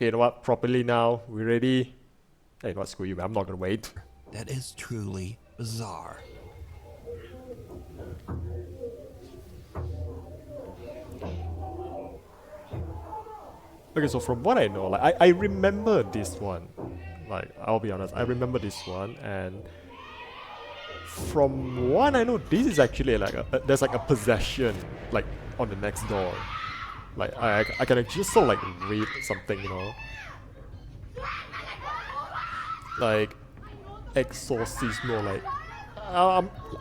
Okay, you know what? Properly now. We ready? Hey, you know what? Screw you, man. I'm not gonna wait. That is truly bizarre. Okay, so from what I know, like I remember this one. Like, I'll be honest, I remember this one, and from what I know, this is actually like there's like a possession like on the next door. Like I can just sort of like read something, you know, like exorcismo. Like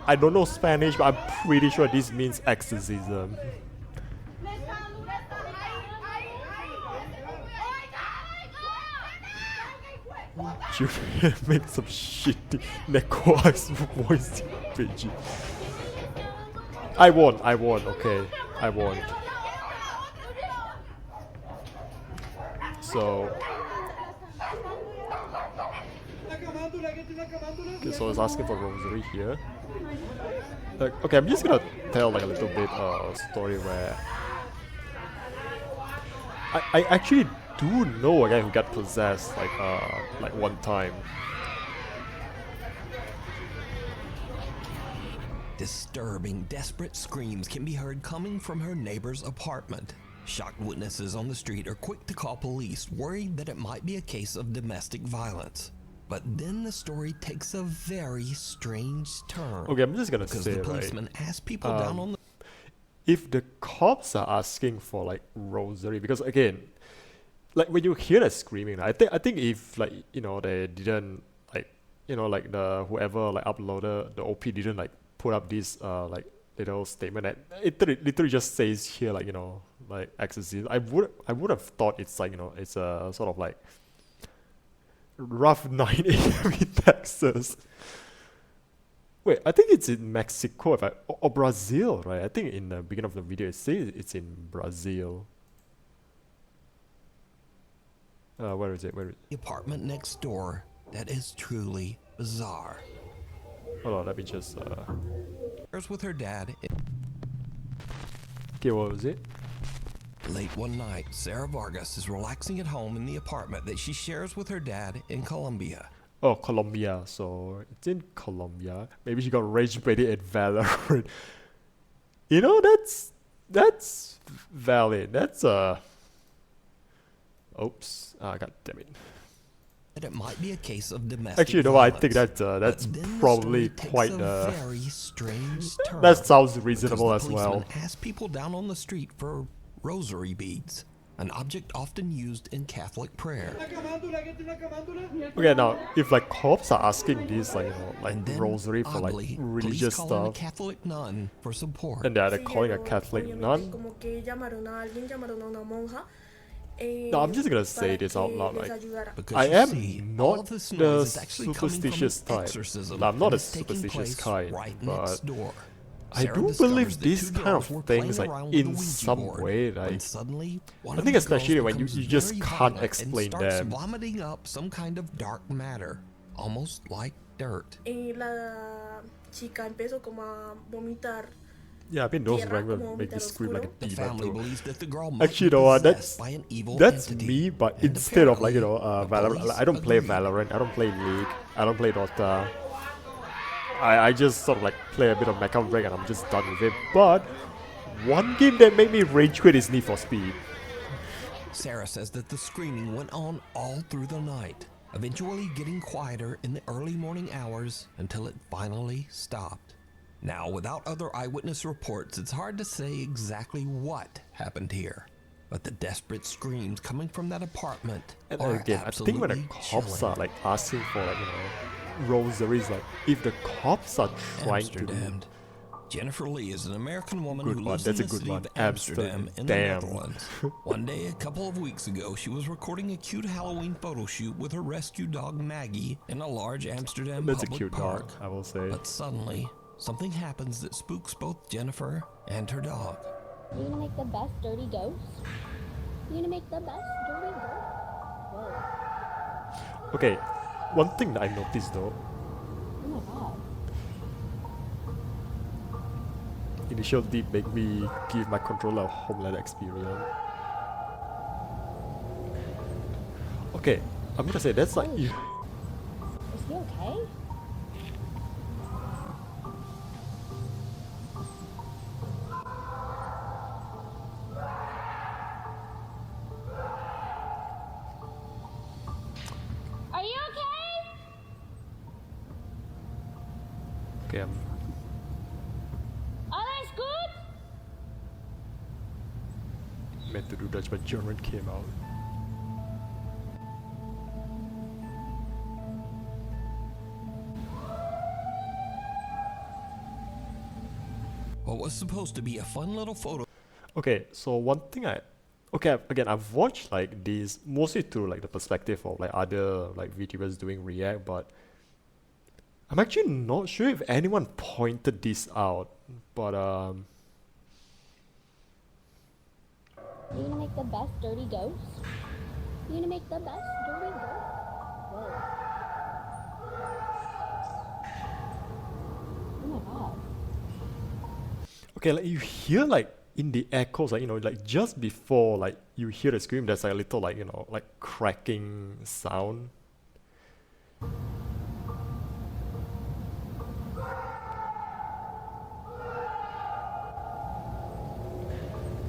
I don't know Spanish, but I'm pretty sure this means exorcism. Julian makes some shitty Neko voice VGen. I won, okay. I won. So okay, so I was asking for rosary here. Okay, I'm just gonna tell like a little bit story where I actually do know a guy who got possessed like one time. Disturbing, desperate screams can be heard coming from her neighbor's apartment. Shocked witnesses on the street are quick to call police, worried that it might be a case of domestic violence. But then the story takes a very strange turn. Okay, I'm just gonna because say, the policeman asked people down on the... if the cops are asking for like rosary, because again, like when you hear that screaming, I think if like, you know, they didn't like, you know, like the whoever like uploaded the OP didn't like put up this like little statement that it literally just says here, like, you know, like exorcism, I would have thought it's like, you know, it's a sort of like rough 9 a.m. in Texas. Wait, I think it's in Mexico, or Brazil, right? I think in the beginning of the video it says it's in Brazil. Where is it? The apartment next door. That is truly bizarre. Hold on, let me just With her dad. Okay, what was it? Late one night, Sarah Vargas is relaxing at home in the apartment that she shares with her dad in Colombia. Oh, Colombia. So it's in Colombia. Maybe she got rage baited at Valorant. You know, that's valid. That's oops. Ah, god damn it. That it might be a case of domestic Actually, you know what? I think that's probably quite very strange turn. That sounds reasonable as well. Ask people down on the street for rosary beads, an object often used in Catholic prayer. Okay, now if like cops are asking this, like, you know, like rosary for like oddly, religious stuff, a Catholic nun for support. and they're calling a Catholic nun. No, I'm just gonna say this out loud. Like, I am not the superstitious type. I'm not a superstitious kind, but I do believe these kind of things, like, in some way, like, I think especially when you just can't explain them. Vomiting up some kind of dark matter, almost like dirt. Yeah, I mean those ranks make you scream like a The diva family too. believes that the girl might Actually, you be know what? possessed by an evil That's entity. me, but And instead of like, you know, apparently, the Valorant, police I don't play agree. Valorant, I don't play League, I don't play Dota. I just sort of like play a bit of MacLeod and I'm just done with it. But one game that made me rage quit is Need for Speed. Sarah says that the screaming went on all through the night, eventually getting quieter in the early morning hours until it finally stopped. Now, without other eyewitness reports, it's hard to say exactly what happened here. But the desperate screams coming from that apartment And are again, I think when the absolutely cops chilling. are like asking for, like, you know, rosaries, like if the cops are trying Amsterdam. Jennifer Lee is an American woman Good who one, lives that's in a the good city one. of Amsterdam in the Amsterdam. Netherlands. One day, a couple of weeks ago, she was recording a cute Halloween photo shoot with her rescue dog Maggie in a large Amsterdam That's a public cute park. dog, I will say. But suddenly, something happens that spooks both Jennifer and her dog. You're gonna make the best dirty ghost? You're gonna make the best dirty ghost? Whoa. Okay, one thing that I noticed though, Oh my god. initial deep make me give my controller a Homeland experience. Okay, I'm gonna say that's like Holy you. Is he okay? Are you okay? Okay, Alles good? I'm meant to do Dutch, but German came out. What was supposed to be a fun little photo Okay, so one thing again, I've watched like these mostly through like the perspective of like other like VTubers doing React, but I'm actually not sure if anyone pointed this out. But You gonna make the best dirty ghost? You gonna make the best dirty ghost? Whoa. Oh my god. okay, like you hear like in the echoes, like like just before like you hear the scream, there's like a little like like cracking sound.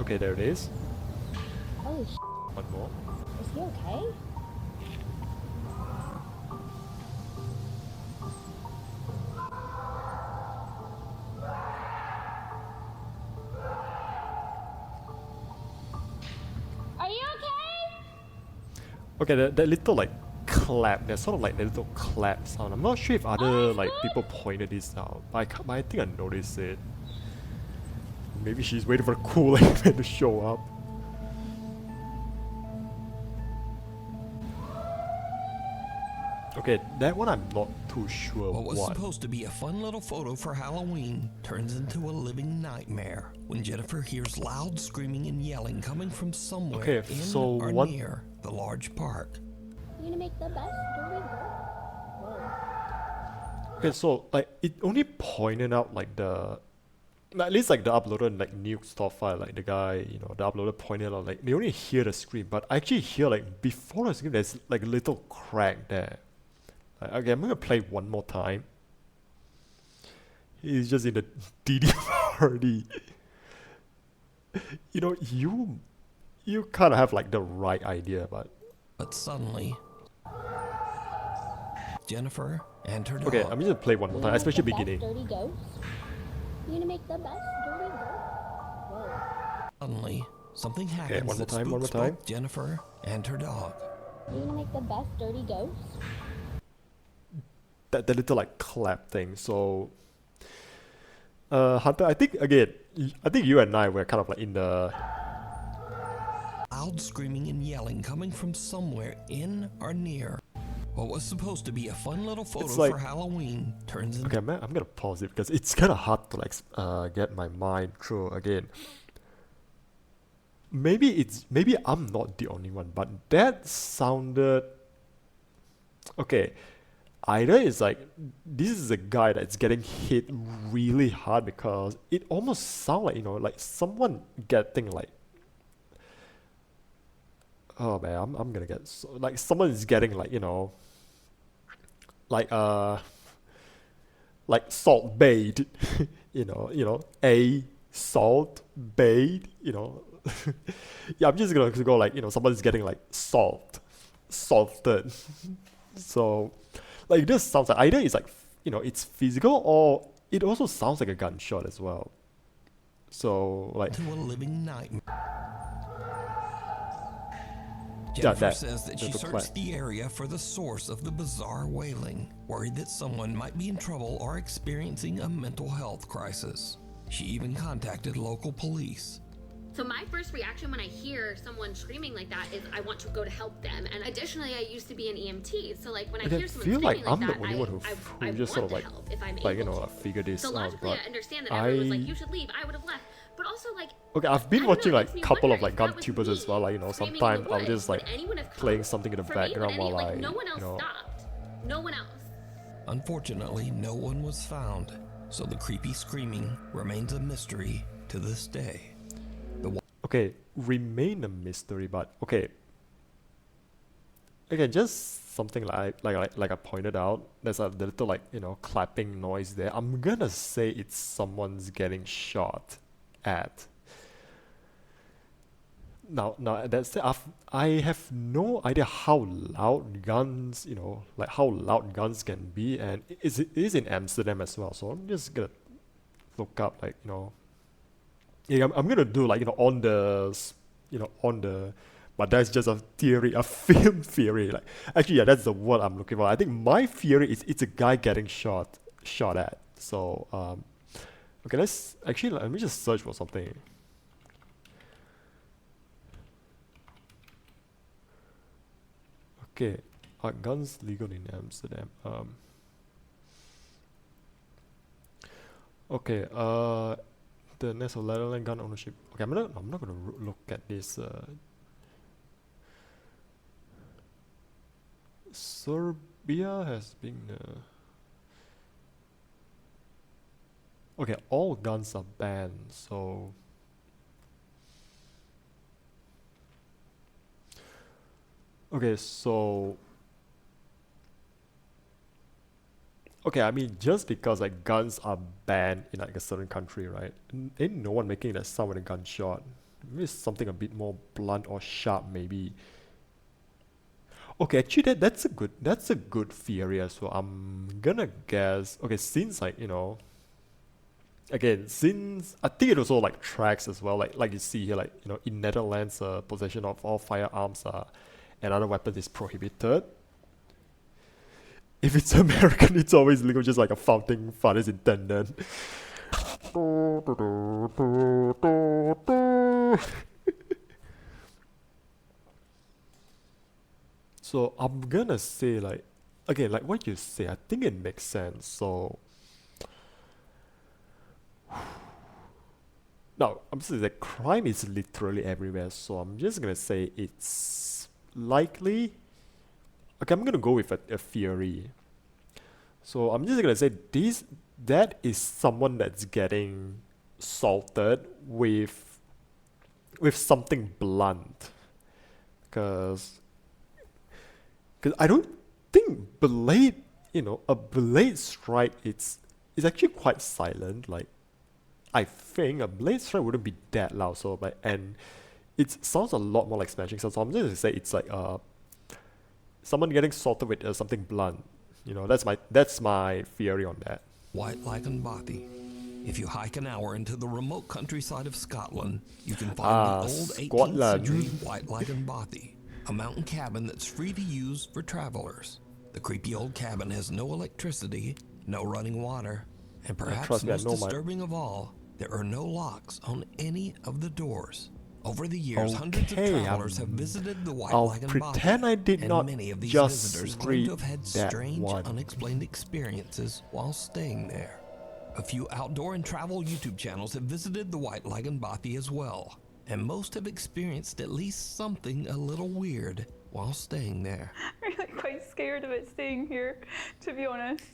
Okay, there it is. Holy sh! One more. Is he okay? Are you okay? Okay, that little like clap, there's sort of like that little clap sound. I'm not sure if other like people pointed this out, but but I think I noticed it. Maybe she's waiting for the cool element to show up. Okay, that one I'm not too sure What was what. supposed to be a fun little photo for Halloween turns into a living nightmare when Jennifer hears loud screaming and yelling coming from somewhere Okay, in so or what- near the large park. You gonna make the best dirty ghost? Whoa. Okay, so like it only pointed out like at least like the uploader and like Nuke stop file, like the guy, the uploader pointed out like they only hear the scream, but I actually hear like before the scream there's like a little crack there. Okay, I'm gonna play one more time. He's just in the DD party. You kind of have like the right idea, but But suddenly, Jennifer and her dog okay, I'm just gonna play one You more gonna time, make especially the best beginning. dirty ghost? You gonna make the best dirty ghost? Whoa. suddenly something happens one more that time, one spooks more time. both Jennifer and her dog. You gonna make the best dirty ghost? That little like clap thing. So, Hunter, I think again, I think you and I were kind of like in the Loud screaming and yelling coming from somewhere in or near. What was supposed to be a fun little photo like- for Halloween turns into okay. I'm gonna pause it because it's kind of hard to like get my mind through again. Maybe I'm not the only one, but that sounded okay. Either it's like this is a guy that's getting hit really hard because it almost sounds like like someone getting like oh man I'm gonna get like someone is getting like like like salt bait a salt bait yeah, I'm just gonna go like someone's getting like salted so like this sounds like either it's like it's physical or it also sounds like a gunshot as well. So like a living nightmare. Yeah, Jennifer says that she the searched clap. the area for the source of the bizarre wailing, worried that someone might be in trouble or experiencing a mental health crisis. She even contacted local police. So my first reaction when I hear someone screaming like that is I want to go to help them. And additionally, I used to be an EMT, so like when I I hear someone feel like screaming I'm like the that, only one who I just want sort of to like help if I'm like able to. figure this So out, logically, but I understand that everyone was like, I you should leave. I would have left. But also like, okay, I've been I don't know, watching it like makes me couple of wonder like if that was GunTubers as me well, like screaming in the sometimes I'll woods, just like would anyone have playing come? something in the For me, background would while like, I no one else stopped. No one else. Unfortunately, no one was found, so the creepy screaming remains a mystery to this day. okay, remain a mystery, but okay. again, just something like I pointed out. There's a little like clapping noise there. I'm gonna say it's someone's getting shot at. Now that's it. I have no idea how loud guns, like how loud guns can be, and it is in Amsterdam as well. So I'm just gonna look up yeah, I'm gonna do on the, but that's just a theory, a film theory. Like actually, yeah, that's the word I'm looking for. I think my theory is it's a guy getting shot at. So okay, let me just search for something. Okay, are guns legal in Amsterdam? Okay, the next of Netherlands gun ownership. Okay, I'm not gonna look at this. Serbia has been. Okay, all guns are banned. So. Okay, so. Okay, I mean, just because like guns are banned in like a certain country, right? Ain't no one making that sound with a gunshot. Maybe it's something a bit more blunt or sharp, maybe. Okay, actually, that's a good theory as well. I'm gonna guess. Okay, since again, since I think it also like tracks as well. Like you see here, in Netherlands, possession of all firearms and other weapons is prohibited. If it's American, it's always legal, just like a founding fathers intended. So I'm gonna say again, like what you say, I think it makes sense. So now I'm saying that crime is literally everywhere. So I'm just gonna say it's likely. Okay, I'm gonna go with a theory. So I'm just gonna say that is someone that's getting assaulted with something blunt, because I don't think a blade strike it's actually quite silent. Like I think a blade strike wouldn't be that loud. So and it sounds a lot more like smashing. So I'm just gonna say it's like someone getting assaulted with something blunt. That's my theory on that. White Lakenbothy. If you hike an hour into the remote countryside of Scotland, you can find the old 18th century White Lakenbothy, a mountain cabin that's free to use for travelers. The creepy old cabin has no electricity, no running water, and perhaps most disturbing of all, there are no locks on any of the doors. Over the years, hundreds of travelers have visited the White Lakenbothy, and many of these visitors claim to have had strange, unexplained experiences while staying there. A few outdoor and travel YouTube channels have visited the White Lakenbothy as well, and most have experienced at least something a little weird while staying there. I'm really quite scared of it staying here, to be honest.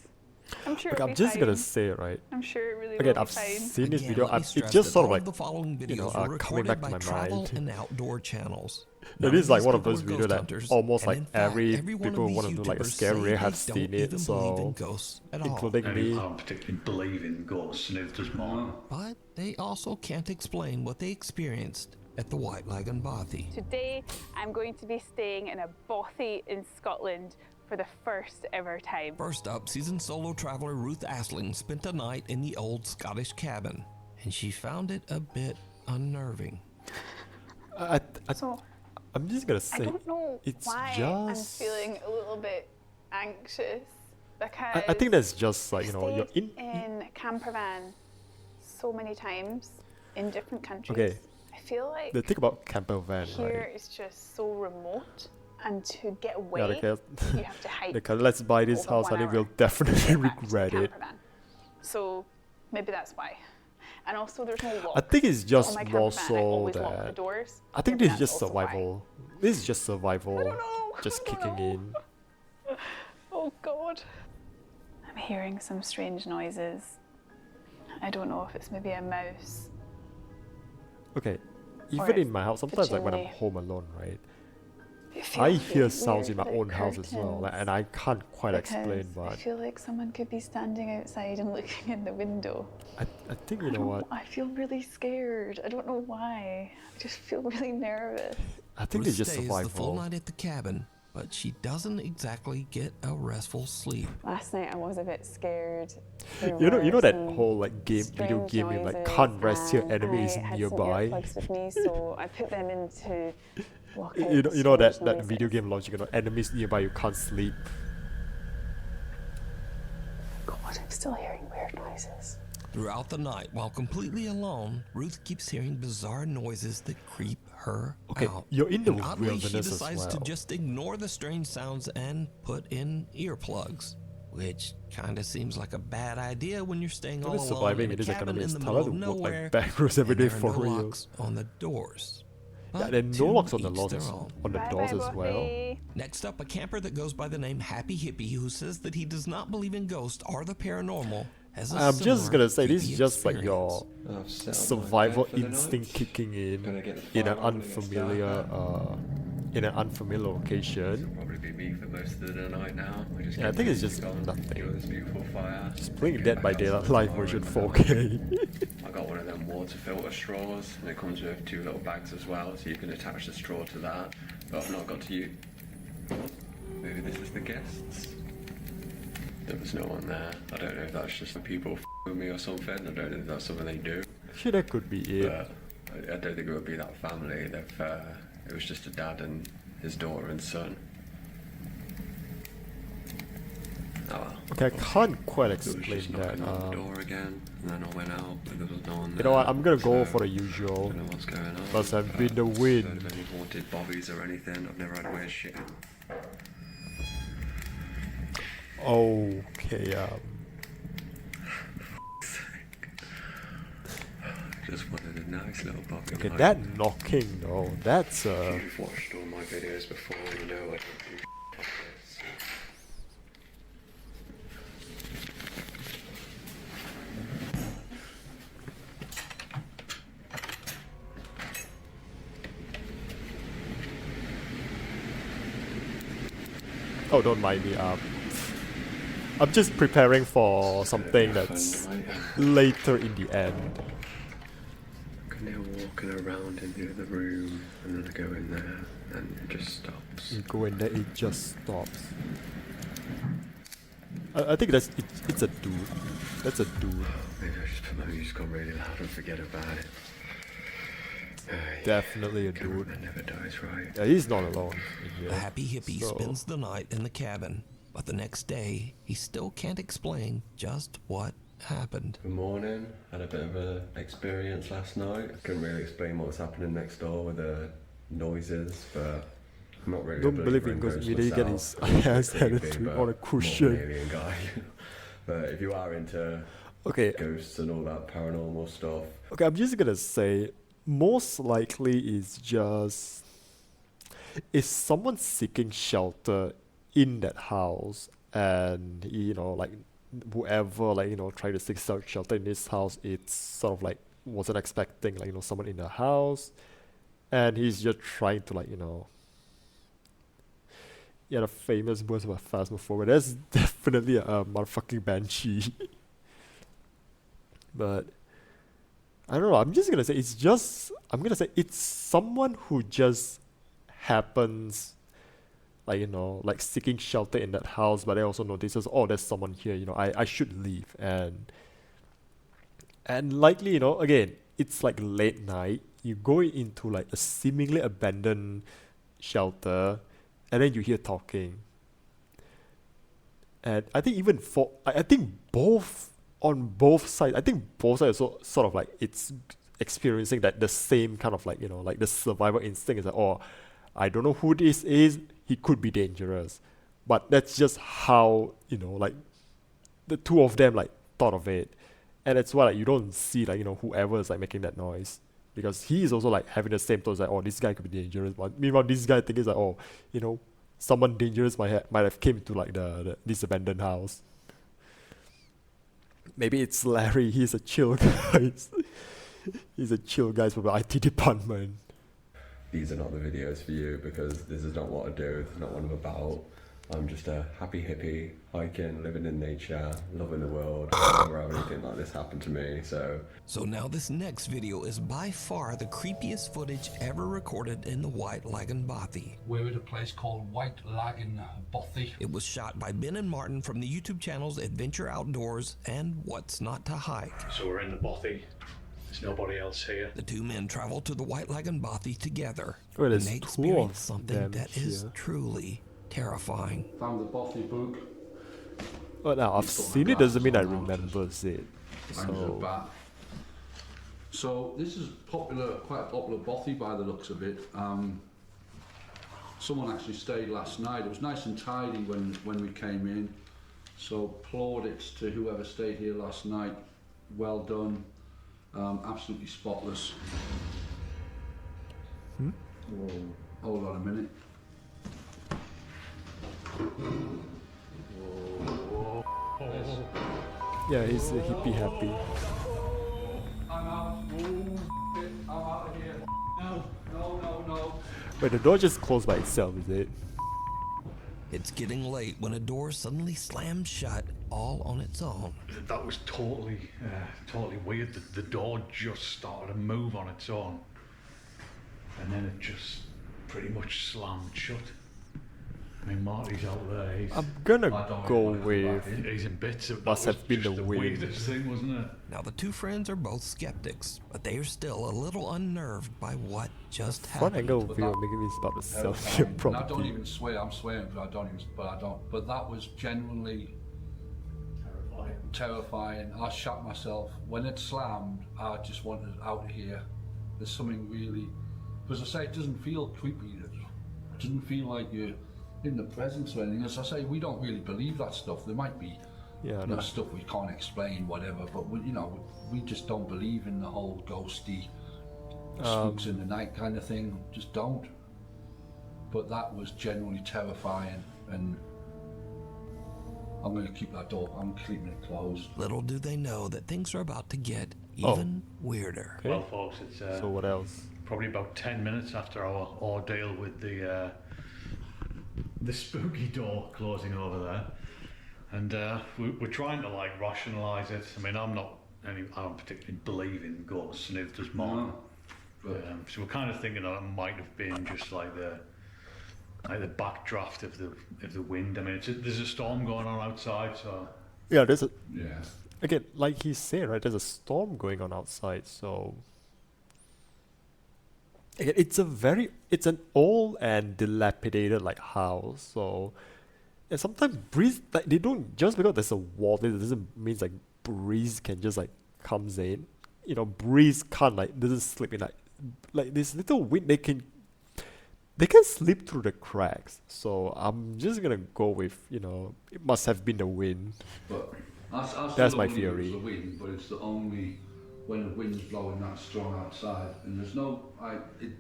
I'm sure I'm just gonna say, right? I'm sure it really Again, will I've be fine. seen this video. It's just sort of like the following videos were coming recorded back by to my travel mind. and outdoor channels. It is like one of those videos that hunters, almost and like in fact, every every one of people who these want to do like a YouTubers scare say video have they seen don't it. even believe in So ghosts at all. including me. I don't particularly believe in ghosts, neither does mine. But they also can't explain what they experienced at the White Lakenbothy. Today, I'm going to be staying in a bothy in Scotland for the first ever time. First up, seasoned solo traveler Ruth Asling spent a night in the old Scottish cabin, and she found it a bit unnerving. So, I'm just gonna say I don't know it's why just. I'm feeling a little bit anxious, because I think that's just like you're stayed in a camper van so many times in different countries. Okay. I feel like The thing about camper van, here right? is just so remote, and to get away, Yeah, you have to hike. let's buy this over house. 1 I think hour we'll definitely to get back to the regret it. camper van. So maybe that's why. And also, there's no lock. I think it's on just my more camper van, I so always lock the that doors. I think Maybe this is that's just also why. survival. This is just survival, I don't know. just I don't kicking know. in. Oh God. I'm hearing some strange noises. I don't know if it's maybe a mouse. Okay, Or even it's in my house, the sometimes like when I'm chimney. home alone, right? I hear sounds in my own house as well, like, and I can't quite explain, I but feel like someone could be standing outside and looking in the window. I think you know what? I feel really scared. I don't know why. I just feel really nervous. I think Ruth they just stays the full survival. night at the cabin, but she doesn't exactly get a restful sleep. Last night I was a bit scared. You know that whole like video game, you like can't rest here, enemies I had nearby. some earplugs with me, so I put them in to block out You know that strange video noises. game logic, you know, enemies nearby, you can't sleep. God, I'm still hearing weird noises. Throughout the night, while completely alone, Ruth keeps hearing bizarre noises that creep her Okay, out. you're in the And oddly, she wilderness as decides to well. just ignore the strange sounds and put in earplugs, which kind of seems like a bad idea when you're staying all Only alone surviving in in a this cabin economy in is the tougher middle to of work nowhere. like back roads every and day there are for no real. locks on the doors. Yeah, But there are no to locks on the each doors their as, own. on the doors as well. Next up, a camper that goes by the name Happy Hippie who says that he does not believe in ghosts or the paranormal has a I'm just similar gonna say this creepy is just like your experience. survival instinct kicking in an unfamiliar location. Probably be me for most of the night now. Yeah, I think it's just enjoy nothing. this beautiful fire. Just playing Get Dead back by outside Daylight live tomorrow version and 4K. I got one of them water filter straws, and it comes with 2 little bags as well, so you can attach the straw to that. But I've not got to use. Maybe this is the guests. There was no one there. I don't know if that's just the people with me or something. I don't know if that's something they do. Sure, that could be it. But I don't think it would be that family. It was just a dad and his daughter and son. Oh well. Okay, I can't quite It was explain just that. knocking on the door again, and then I went out, but there was no one there. You know what? I'm gonna go So, for the usual. I don't know what's going on. Plus, I've been the I've win. heard of any haunted bobbies or anything. I've never had weird shit. Okay, Just wanted a nice little bobby. okay, light. that knocking though, that's If you've watched all my videos before, you know I don't do like this. oh, don't mind me. I'm just preparing for something that's later in the end. I can hear walking around in the other room, and then I go in there, and it just stops. You go in there, it just stops. I think that's it, it's a dude. That's a dude. Maybe I just put my music on really loud and forget about it. Definitely a dude. That never dies, right? Yeah, he's not alone in here. The Happy Hippie So- spends the night in the cabin, but the next day, he still can't explain just what happened. Good morning. Had a bit of an experience last night. Couldn't really explain what was happening next door with the noises, but I'm not really. Don't a believe believer in ghosts. ghosts He didn't get myself. his I'm not ass handed creepy, to him but on a more of an cushion. alien guy. But if you are into Okay, ghosts and all that paranormal stuff, okay, I'm just gonna say, most likely is someone seeking shelter in that house, and you know, like whoever, like, you know, trying to seek shelter in this house, it's sort of like wasn't expecting, like, you know, someone in the house, and he's just trying to, like, you know, yeah, the famous words of a phasmophobia. That's definitely a motherfucking banshee. But I don't know. I'm just gonna say it's someone who just happens, like, you know, like seeking shelter in that house, but they also notices, oh, there's someone here. You know, I should leave, and likely, you know, again, it's like late night. You go into like a seemingly abandoned shelter, and then you hear talking. And I think even for I think both on both sides, I think both sides also sort of like it's experiencing that the same kind of, like, you know, like the survival instinct is like, oh, I don't know who this is, he could be dangerous. But that's just how, you know, like the two of them like thought of it. And that's why, like, you don't see, like, you know, whoever is like making that noise. Because he is also like having the same thoughts, like, oh, this guy could be dangerous. But meanwhile, this guy thinking like, oh, you know, someone dangerous might have came to like this abandoned house. Maybe it's Larry. He's a chill guy. He's a chill guy from the IT department. these are not the videos for you, because this is not what I do, it's not what I'm about. I'm just a happy hippie, hiking, living in nature, loving the world. I've never had anything like this happen to me, so... So now this next video is by far the creepiest footage ever recorded in the White Lagoon Bothy. We're at a place called White Lagoon Bothy. It was shot by Ben and Martin from the YouTube channels Adventure Outdoors and What's Not to Hike. So we're in the Bothy. There's nobody else here. The two men traveled to the White Lagoon Bothy together, Well, and there's they two experienced of something them that is here. truly terrifying. Found the Bothy book. Well, now I've seen it doesn't mean I remember it. So Bat. So this is popular, quite a popular Bothy by the looks of it. Someone actually stayed last night. It was nice and tidy when we came in. So plaudits to whoever stayed here last night. Well done. Absolutely spotless. Whoa. Hold on a minute. yeah, he's a hippie happy. I'm out. I'm out of here. No. Wait, the door just closed by itself, is it? It's getting late when a door suddenly slams shut all on its own. That was totally weird. The door just started to move on its own. And then it just pretty much slammed shut. I mean, Marty's out there. I'm gonna go with He's in bits. That must was have been just the the wind. weirdest thing, wasn't it? Now the two friends are both skeptics, but they are still a little unnerved by what just front happened. angle view making me about to sell your And I don't property. even swear. I'm swearing, but I don't. But that was genuinely terrifying. I shot myself when it slammed. I just wanted out of here. There's something really, because I say it doesn't feel creepy. It doesn't feel like you're in the presence or anything. As I say, we don't really believe that stuff. There might be stuff we can't explain, whatever. But we just don't believe in the whole ghosty, spooks in the night kind of thing. Just don't. But that was genuinely terrifying, and I'm going to keep that door. I'm keeping it closed. Little do they know that things are about to get even weirder. Okay. Well, folks, it's So what else? probably about 10 minutes after our ordeal with the spooky door closing over there, and we're trying to like rationalise it. I mean, I don't particularly believe in ghosts, and neither does Martin. So we're kind of thinking that it might have been just like the backdraft of the wind. I mean, there's a storm going on outside, so Yeah, there's a Yeah. again, like he's saying, right? There's a storm going on outside, so again, it's an old and dilapidated like house. So, and sometimes breeze, like they don't, just because there's a wall, it doesn't mean like breeze can just like comes in. Breeze can't doesn't slip in like this little wind. They can slip through the cracks. So I'm just gonna go with it must have been the wind. But I still That's don't my believe theory. It's the wind, but it's the only when the wind's blowing that strong outside, and there's no.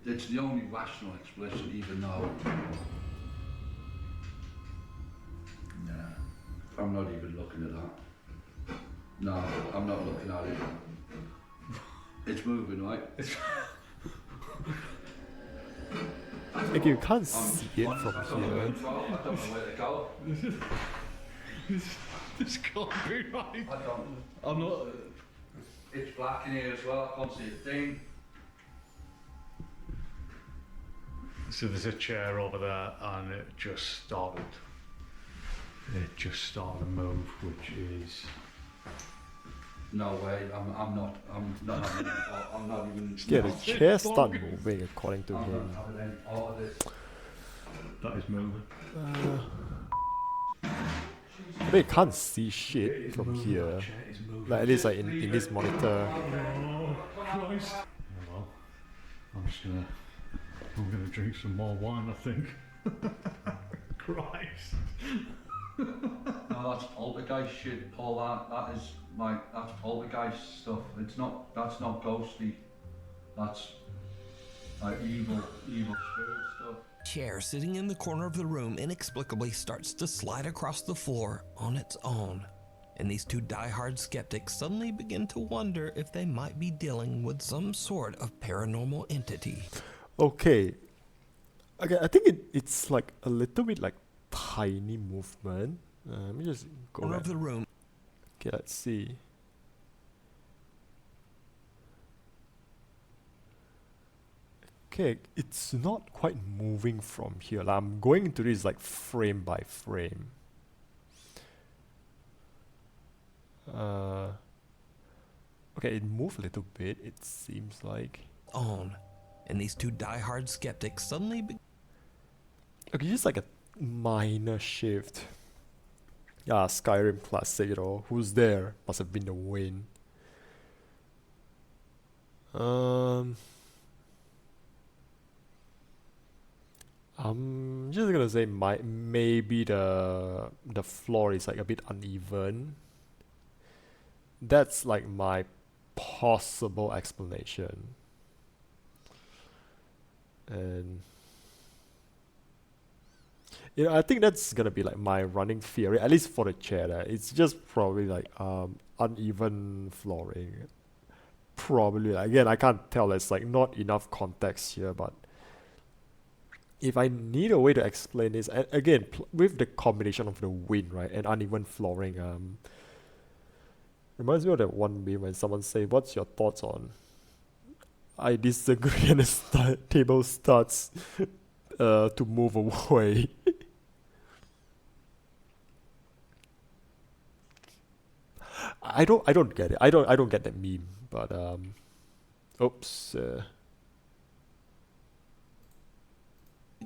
It's the only rational explanation, even though. Nah, I'm not even looking at that. No, I'm not looking at it. It's moving, right? Like you can't see it from I don't know here. where to go. I don't know where to go. this can't be right. I don't. I'm not. It's black in here as well. I can't see a thing. So there's a chair over there, and it just started to move, which is. No way. I'm not even. Yeah, the chair started moving according to I'm him. not having any part of this. That is moving. I mean, you can't see shit from here. Like at least like in this monitor. Oh, Christ. Oh, well, I'm gonna drink some more wine, I think. Christ. No, that's poltergeist shit. All that's poltergeist stuff. That's not ghostly. That's like evil spirit stuff. Chair sitting in the corner of the room inexplicably starts to slide across the floor on its own. And these two diehard skeptics suddenly begin to wonder if they might be dealing with some sort of paranormal entity. Okay, Okay, I think it's like a little bit like tiny movement. Let me just go Corner back. of the room. Okay, let's see. Okay, it's not quite moving from here. Like, I'm going into this like frame by frame. Okay, it moved a little bit, it seems like. On. And these two diehard skeptics suddenly Okay, just like a minor shift. Yeah, Skyrim classic, who's there? Must have been the wind. I'm just gonna say maybe the floor is like a bit uneven. That's like my possible explanation. And I think that's gonna be like my running theory, at least for the chair there. It's just probably like uneven flooring. Probably, again, I can't tell, there's like not enough context here, but if I need a way to explain this, and again, with the combination of the wind, right, and uneven flooring, reminds me of that one meme when someone say, "What's your thoughts on?" I disagree, and the table starts to move away. I don't get it. I don't get that meme. But oops.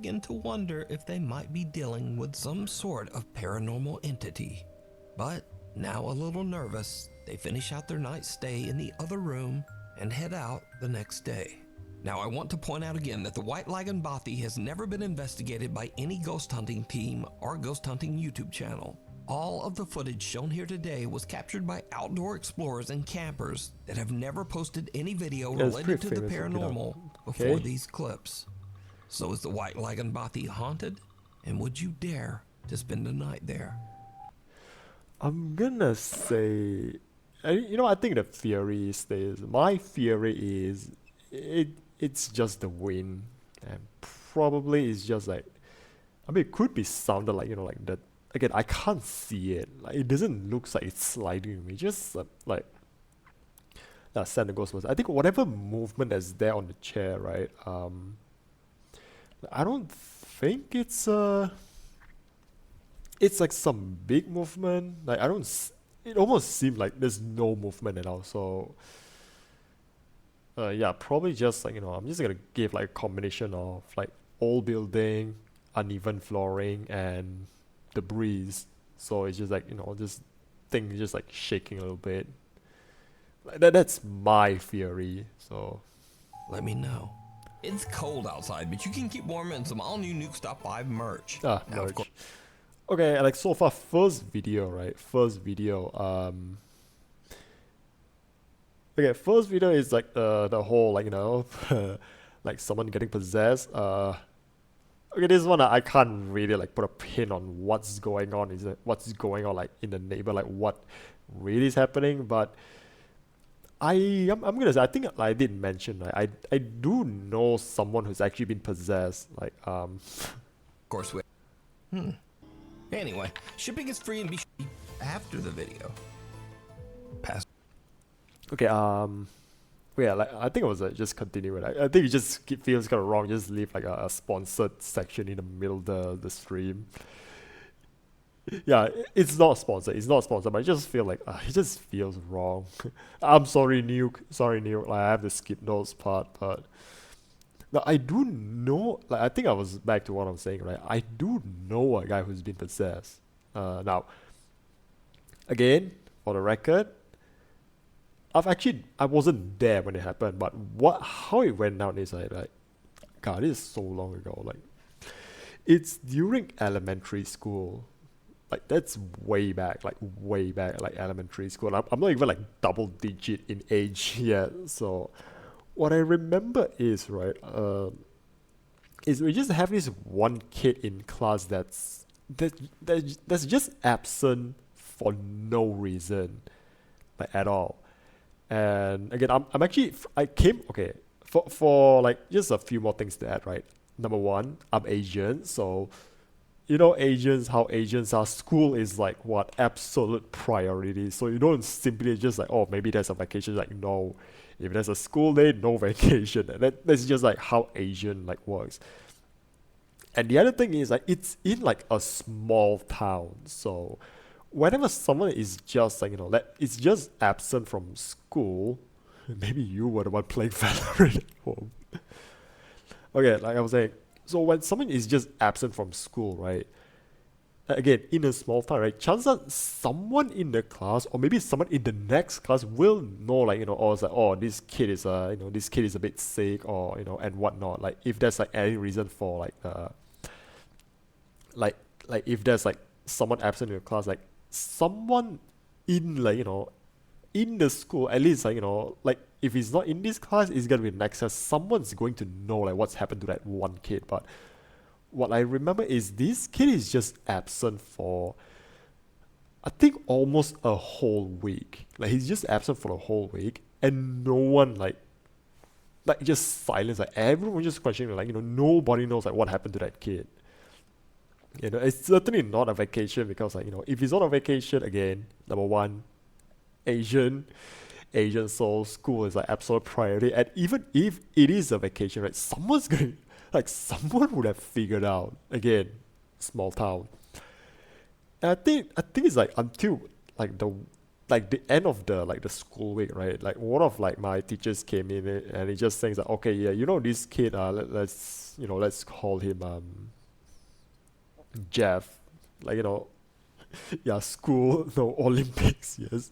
begin to wonder if they might be dealing with some sort of paranormal entity. But now a little nervous, they finish out their night stay in the other room and head out the next day. Now I want to point out again that the White Lagan Bothy has never been investigated by any ghost hunting team or ghost hunting YouTube channel. All of the footage shown here today was captured by outdoor explorers and campers that have never posted any video Yeah, it's related pretty to the famous, paranormal before Okay. these clips. So is the White Lagan Bothy haunted? And would you dare to spend the night there? I'm gonna say, I think the theory stays. My theory is it's just the wind, and probably it's just like, I mean, it could be sounded like like that. Again, I can't see it. Like, it doesn't look like it's sliding to me. Just like that Santa Ghostbusters. I think whatever movement that's there on the chair, right? I don't think it's like some big movement. Like, I don't. It almost seems like there's no movement at all. So yeah, probably just like I'm just gonna give like a combination of like old building, uneven flooring, and the breeze. So it's just like this thing just like shaking a little bit. Like that's my theory. So Let me know. It's cold outside, but you can keep warm in some all-new Nuke Top 5 merch. Now, of merch. course, Okay, like so far, first video, right? First video. Okay, first video is like the whole like like someone getting possessed. Okay, this one I can't really like put a pin on what's going on. Is it what's going on like in the neighbor, like what really is happening? But I'm gonna say, I think I did mention, right? I do know someone who's actually been possessed. Like of course we. Anyway, shipping is free and be after the video. Pass. Okay, yeah, like I think it was just continue it. I think it just feels kind of wrong. Just leave like a sponsored section in the middle of the stream. Yeah, it's not sponsored. It's not sponsored, but I just feel like it just feels wrong. I'm sorry, Nuke. Sorry, Nuke. Like, I have to skip those part, but now I do know. Like, I think I was back to what I'm saying, right? I do know a guy who's been possessed. Now, again, for the record, I wasn't there when it happened, but how it went down is like, God, this is so long ago. Like, it's during elementary school. Like, that's way back, like elementary school. I'm not even like double digit in age yet. So what I remember is, right, is we just have this one kid in class that's just absent for no reason, like at all. And again, I'm actually, I came, okay, for like just a few more things to add, right? number one, I'm Asian, so you know Asians, how Asians are, school is like what absolute priority. So you don't simply just like, oh, maybe there's a vacation. Like, no, if there's a school day, no vacation. That's just like how Asian like works. And the other thing is like it's in like a small town, so whenever someone is just like it's just absent from school, maybe you were the one playing Valorant at home. Okay, like I was saying, so when someone is just absent from school, right? Again, in a small town, right? Chances are someone in the class or maybe someone in the next class will know, like or it's like, oh, this kid is this kid is a bit sick, or and whatnot. Like if there's like any reason for like if there's like someone absent in the class, like someone in like in the school, at least like like if he's not in this class, it's gonna be next class. Someone's going to know like what's happened to that one kid. But what I remember is this kid is just absent for I think almost a whole week. Like he's just absent for a whole week, and no one like just silence. Like everyone just questioning, like nobody knows like what happened to that kid. It's certainly not a vacation, because like if he's on a vacation, again, number one, Asian, so school is like absolute priority. And even if it is a vacation, right, someone would have figured out. Again, small town. And I think it's like until like the end of the school week, right? Like one of like my teachers came in and he just saying that, okay, yeah, this kid, let's call him Jeff, like yeah, school, no, Olympics, yes.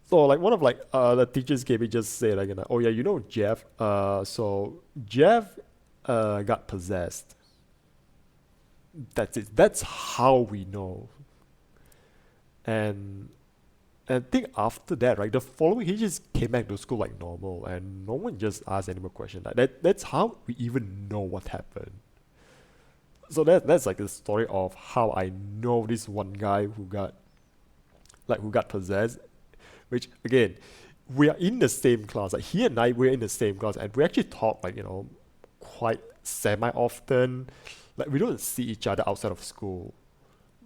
So like one of like the teachers came in, just say like oh yeah, Jeff, so Jeff got possessed. That's it. That's how we know. And I think after that, right, the following he just came back to school like normal, and no one just asked any more questions. That's how we even know what happened. So that's like the story of how I know this one guy who got possessed. Which again, we are in the same class. Like he and I, we're in the same class, and we actually talk like quite semi often. Like we don't see each other outside of school,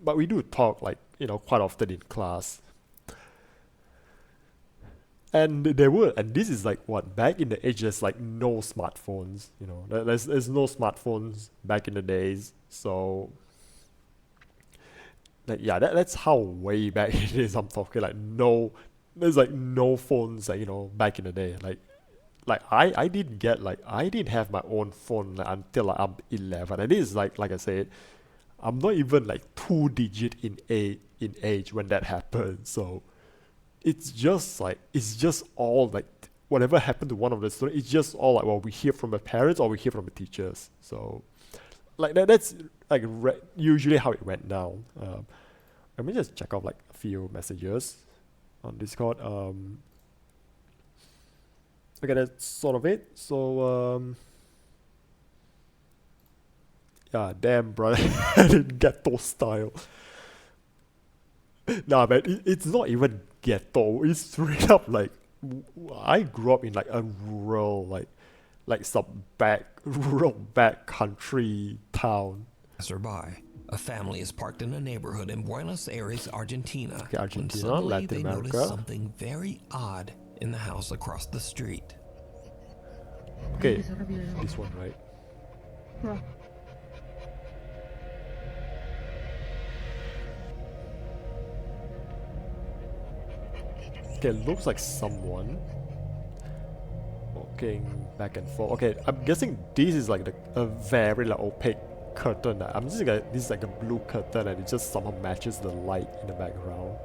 but we do talk like quite often in class. And this is like what, back in the age, there's like no smartphones, there's no smartphones back in the days. So like yeah, that's how way back it is I'm talking. Like there's like no phones like back in the day. Like I didn't have my own phone like, until like, I'm 11, and this is like I said, I'm not even like 2-digit in age when that happened. So it's just all like whatever happened to one of the students, it's just all like, well, we hear from the parents or we hear from the teachers. So like that's like usually how it went down. Let me just check out like a few messages on Discord. Okay, that's sort of it. So yeah, damn, brother, ghetto style. Nah, man, it's not even ghetto. It's straight up like I grew up in like a rural, like some rural back country town. Passerby. A family is parked in a neighborhood in Buenos Aires, Argentina. Okay, Argentina, when suddenly Latin they America. notice something very odd in the house across the street. Okay, this one, right? Okay, looks like someone walking back and forth. Okay, I'm guessing this is like a very like opaque curtain. I'm just like, this is like a blue curtain, and it just somehow matches the light in the background.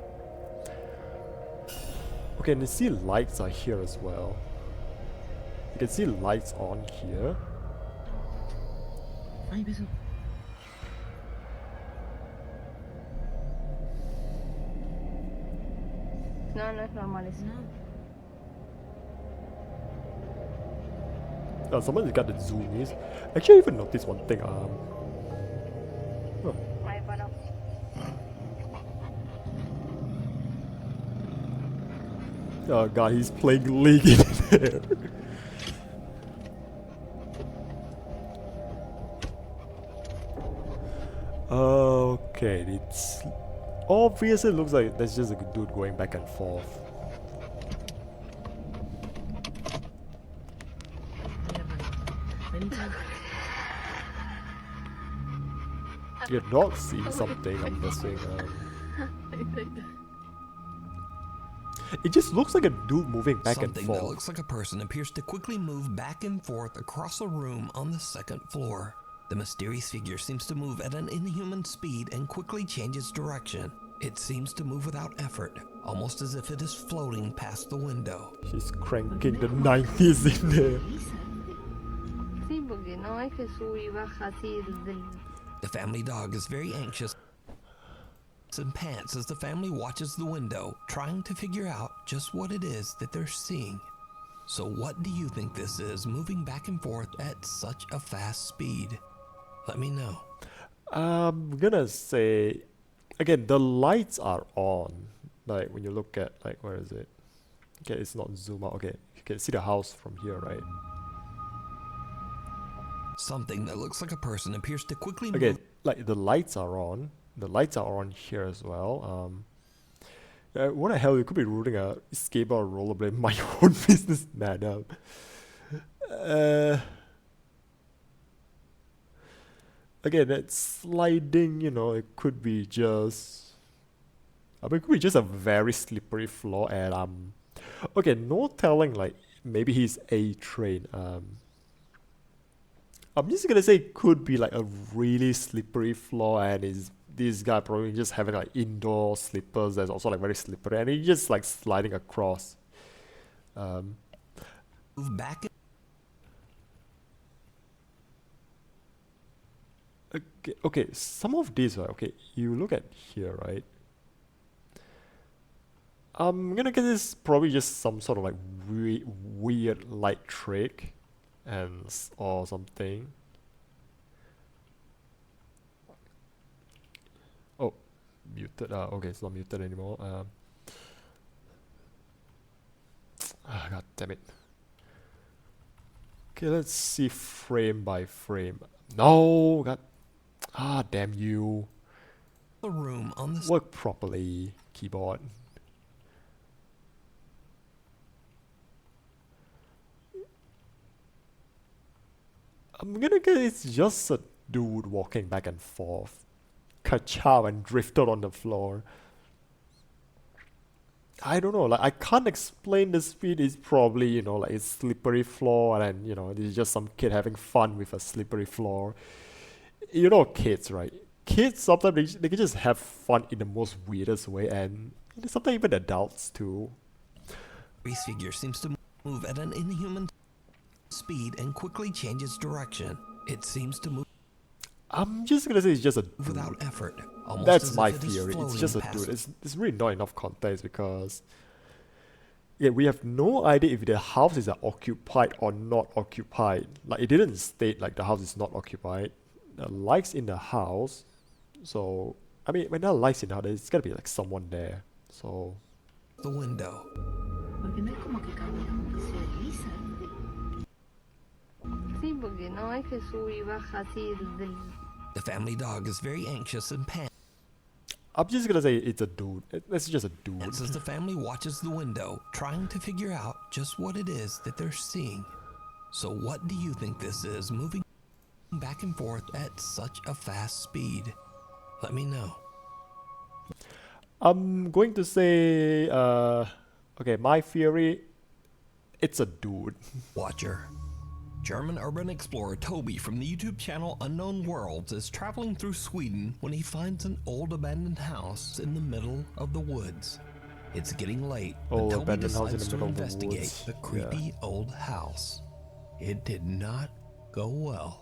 Okay, and you see lights are here as well. You can see lights on here. No, no es normal eso. Someone's got the zoomies. Actually, I even noticed one thing. Oh god, he's playing League in there. Okay, it's obviously looks like there's just a dude going back and forth. Your dog's seeing something, I'm guessing. It just looks like a dude moving back and Something forth. that looks like a person appears to quickly move back and forth across a room on the second floor. The mysterious figure seems to move at an inhuman speed and quickly changes direction. It seems to move without effort, almost as if it is floating past the window. She's cranking the 90s in there. The family dog is very anxious and pants as the family watches the window, trying to figure out just what it is that they're seeing. So what do you think this is, moving back and forth at such a fast speed? Let me know. I'm gonna say, again, the lights are on. Like when you look at, like, where is it? Okay, it's not zoom out. Okay, you can see the house from here, right? Something that looks like a person appears to quickly move. Again, like the lights are on. The lights are on here as well. What the hell? You could be rooting a skateboard or rollerblade. My own business, madam. Again, it's sliding. You know, it could be just. I mean, it could be just a very slippery floor, and okay, no telling. Like maybe he's A-trained. I'm just gonna say it could be like a really slippery floor, and this guy probably just having like indoor slippers that's also like very slippery, and he's just like sliding across. Move back. Okay, some of these, right? Okay, you look at here, right? I'm gonna guess it's probably just some sort of like weird light trick, or something. Oh, muted. Okay, it's not muted anymore. God damn it. Okay, let's see frame by frame. No, God. Damn you. The room on the Work properly, keyboard. I'm gonna guess it's just a dude walking back and forth. Ka-chow and drifted on the floor. I don't know, like I can't explain the speed. It's probably, you know, like it's slippery floor, and then, you know, there's just some kid having fun with a slippery floor. You know, kids, right? Kids sometimes they can just have fun in the most weirdest way, and sometimes even adults too. Reese figure seems to move at an inhuman speed and quickly changes direction. It seems to move I'm just gonna say it's just a dude. without effort. Almost That's as my if it is theory. It's floating just a past dude. It's really not enough context because we have no idea if the house is occupied or not occupied. Like it didn't state like the house is not occupied. The lights in the house. So I mean, when there are lights in the house, there's gotta be like someone there. So the window. The family dog is very anxious and pants I'm just gonna say it's a dude. It's just a dude. as the family watches the window, trying to figure out just what it is that they're seeing. So what do you think this is, moving back and forth at such a fast speed? Let me know. I'm going to say, okay, my theory, it's a dude. Watcher. German urban explorer Toby from the YouTube channel Unknown Worlds is traveling through Sweden when he finds an old abandoned house in the middle of the woods. It's getting late, Old and Toby abandoned house in decides the to middle of the investigate woods. the creepy old house. It did not go well.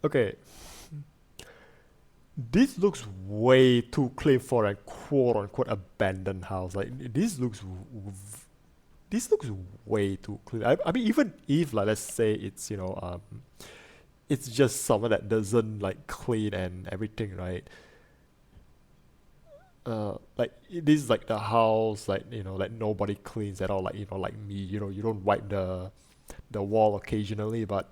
Okay. this looks way too clean for a quote unquote abandoned house. Like this looks way too clean. I mean, even if like let's say it's it's just someone that doesn't like clean and everything, right? Like this is like the house, like like nobody cleans at all. Like like me, you don't wipe the wall occasionally, but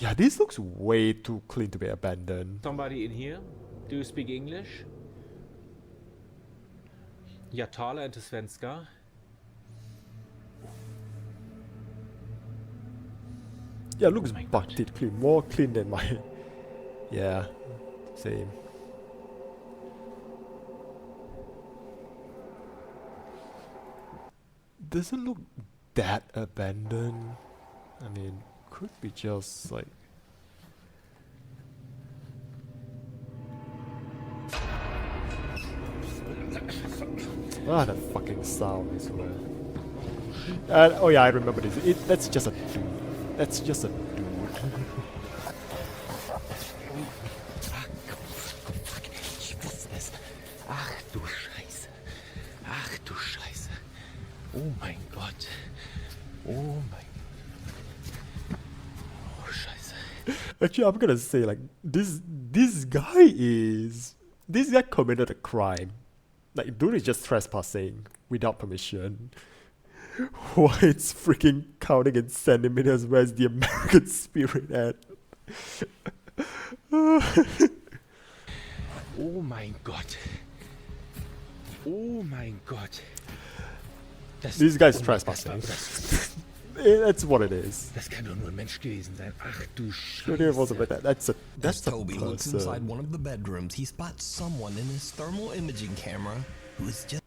yeah, this looks way too clean to be abandoned. Somebody in here? Do you speak English? Jag talar inte svenska. Yeah, it looks bucket clean, more clean than my. Yeah, same. Doesn't look that abandoned. I mean, could be just like. Ah, that fucking sound, I swear. Oh yeah, I remember this. That's just a dude. That's just a dude. Ach du Scheiße. Ach du Scheiße. Oh mein Gott. Oh mein. Oh Scheiße. Actually, I'm gonna say like this guy committed a crime. Like, dude is just trespassing without permission. Why it's freaking counting in centimeters? Where's the American spirit at? Oh mein Gott. Oh mein Gott. This guy's trespassing. That's what it is. Das kann doch nur ein Mensch gewesen sein. Ach du Sure, it wasn't like that. That's As a Toby looks person. inside one of the bedrooms, he spots someone in his thermal imaging camera who is just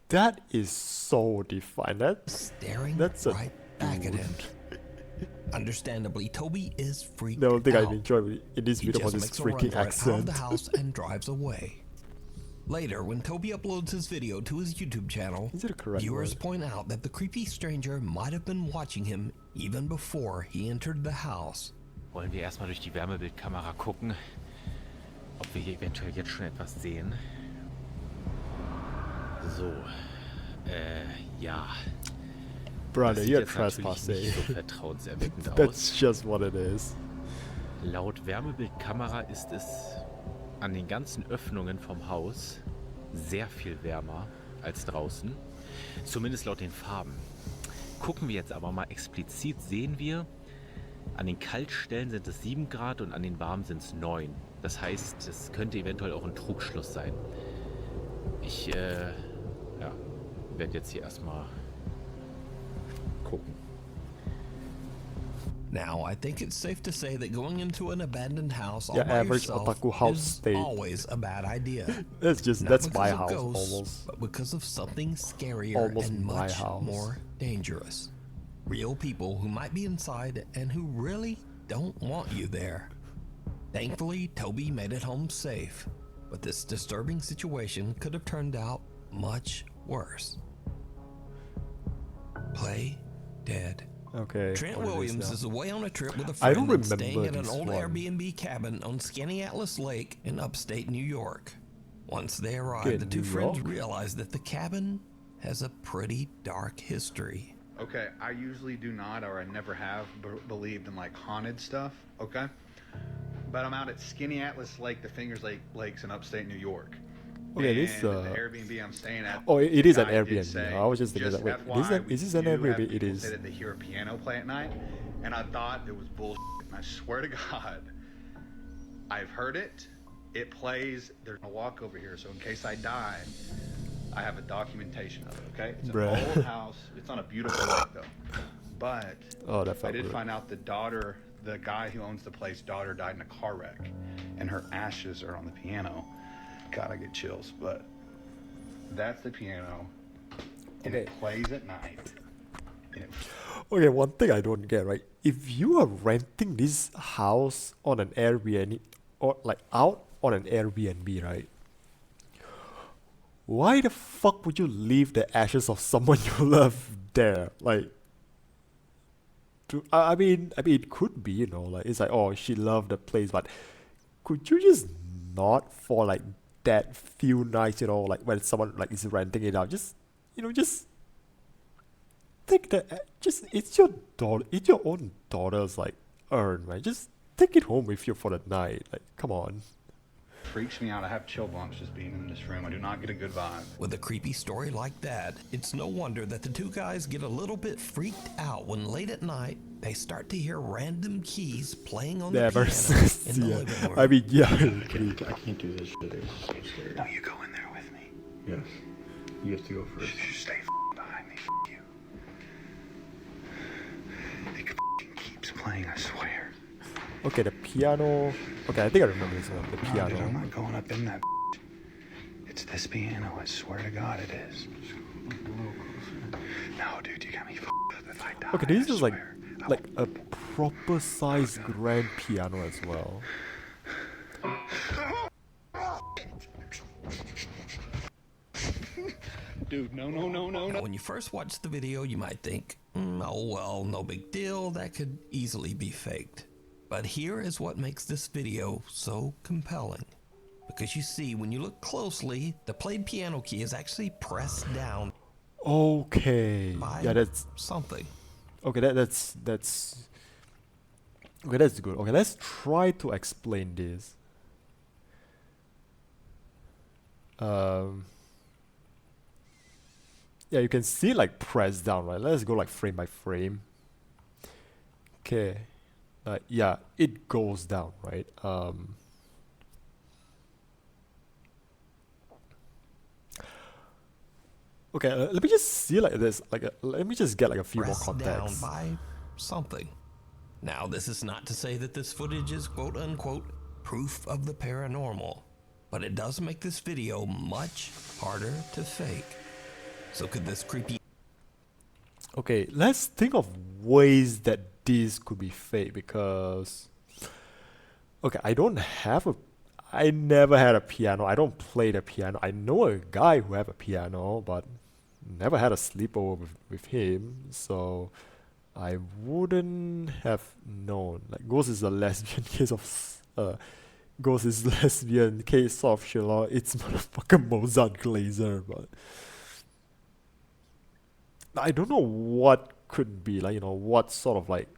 That is so defined. staring that's a right back at him. Understandably, Toby is freaked The only thing I out. enjoy in this He video was just his makes a run freaking for it out of accent. the house and drives away. Later, when Toby uploads his video to his YouTube channel, Is it a correct viewers word? point out that the creepy stranger might have been watching him even before he entered the house. Wollen wir erstmal durch die Wärmebildkamera gucken, ob wir hier eventuell jetzt schon etwas sehen. So, ja. Brother, Das sieht you're jetzt natürlich trespassing. nicht so vertrauenserweckend aus. That's just what it is. Laut Wärmebildkamera ist es an den ganzen Öffnungen vom Haus sehr viel wärmer als draußen. Zumindest laut den Farben. Gucken wir jetzt aber mal explizit, sehen wir, an den Kaltstellen sind es 7 Grad und an den warmen sind es 9. Das heißt, es könnte eventuell auch ein Trugschluss sein. Ich werde jetzt hier erstmal gucken. Now, I think it's safe to say that going into an abandoned house all Your by average yourself otaku house is state. always a bad idea. That's Not my because of house ghosts, almost. but because of something scarier Almost and my much house. more dangerous. Real people who might be inside and who really don't want you there. Thankfully, Toby made it home safe, but this disturbing situation could have turned out much worse. Play dead. Okay. Trent what it Williams now. is away on a trip with a I friend don't and staying remember at an this old one. Airbnb cabin on Skinny Atlas Lake in upstate New York. Once they arrived, Okay, the two New friends York? realized that the cabin has a pretty dark history. Okay, I usually do not, or I never have believed in like haunted stuff. Okay, but I'm out at Skinny Atlas Lake, the Fingers Lakes in upstate New York. Okay, this And the Airbnb I'm staying at. Oh, it is an guy did Airbnb. say, I was just thinking that. Wait, FYI, is this an we do have Airbnb? It people is. say that they hear a piano play at night, and I thought it was bullshit. And I swear to God, I've heard it. It plays. There's a walk over here, so in case I die, I have a documentation of it. Okay, it's an Bruh. old house. It's on a beautiful lake though. But Oh, that I felt did good. find out the guy who owns the place, daughter died in a car wreck, and her ashes are on the piano. God, I get chills. But that's the piano, and it plays at night. And it Okay, one thing I don't get, right? If you are renting this house on an Airbnb or like out on an Airbnb, right? Why the fuck would you leave the ashes of someone you love there? Like, I mean, it could be, like it's like, oh, she loved the place, but could you just not for like that few nights, you know, like when someone like is renting it out, just, you know, just take just, it's your daughter, it's your own daughter's like urn, right? Just take it home with you for the night. Like, come on. Freaks me out. I have chill bumps just being in this room. I do not get a good vibe. With a creepy story like that, it's no wonder that the two guys get a little bit freaked out when late at night they start to hear random keys playing on the Never piano in the yeah. living room. I mean, yeah. I can't do this shit. It's so scary. No, you go in there with me. Yes. You have to go first. You stay behind me. You. It keeps playing, I swear. Okay, the piano. Okay, I think I remember this one. The No, piano. dude, I'm not going up in that. It's this piano. I swear to God, it is. No, dude, you got me up if I die. Okay, this I is like swear. a proper size grand piano as well. Dude, no. Now, when you first watch the video, you might think, oh well, no big deal, that could easily be faked. But here is what makes this video so compelling. Because you see, when you look closely, the played piano key is actually pressed down. Okay. By Yeah, that's something. okay. That's okay. That's good. Okay, let's try to explain this. Yeah, you can see like pressed down, right? Let's go like frame by frame. Okay. Yeah, it goes down, right? Okay, let me just see like this. Let me just get like a few more Pressed down context. by something. Now, this is not to say that this footage is quote unquote proof of the paranormal, but it does make this video much harder to fake. So could this creepy... Okay, let's think of ways that this could be fake because... Okay, I never had a piano. I don't play the piano. I know a guy who have a piano, but never had a sleepover with him, so I wouldn't have known. Like, Ghost is a lesbian case of... Ghost is lesbian case of Sherlock. It's motherfucking Mozart Glazer, but... I don't know what could be, like, you know, what sort of like...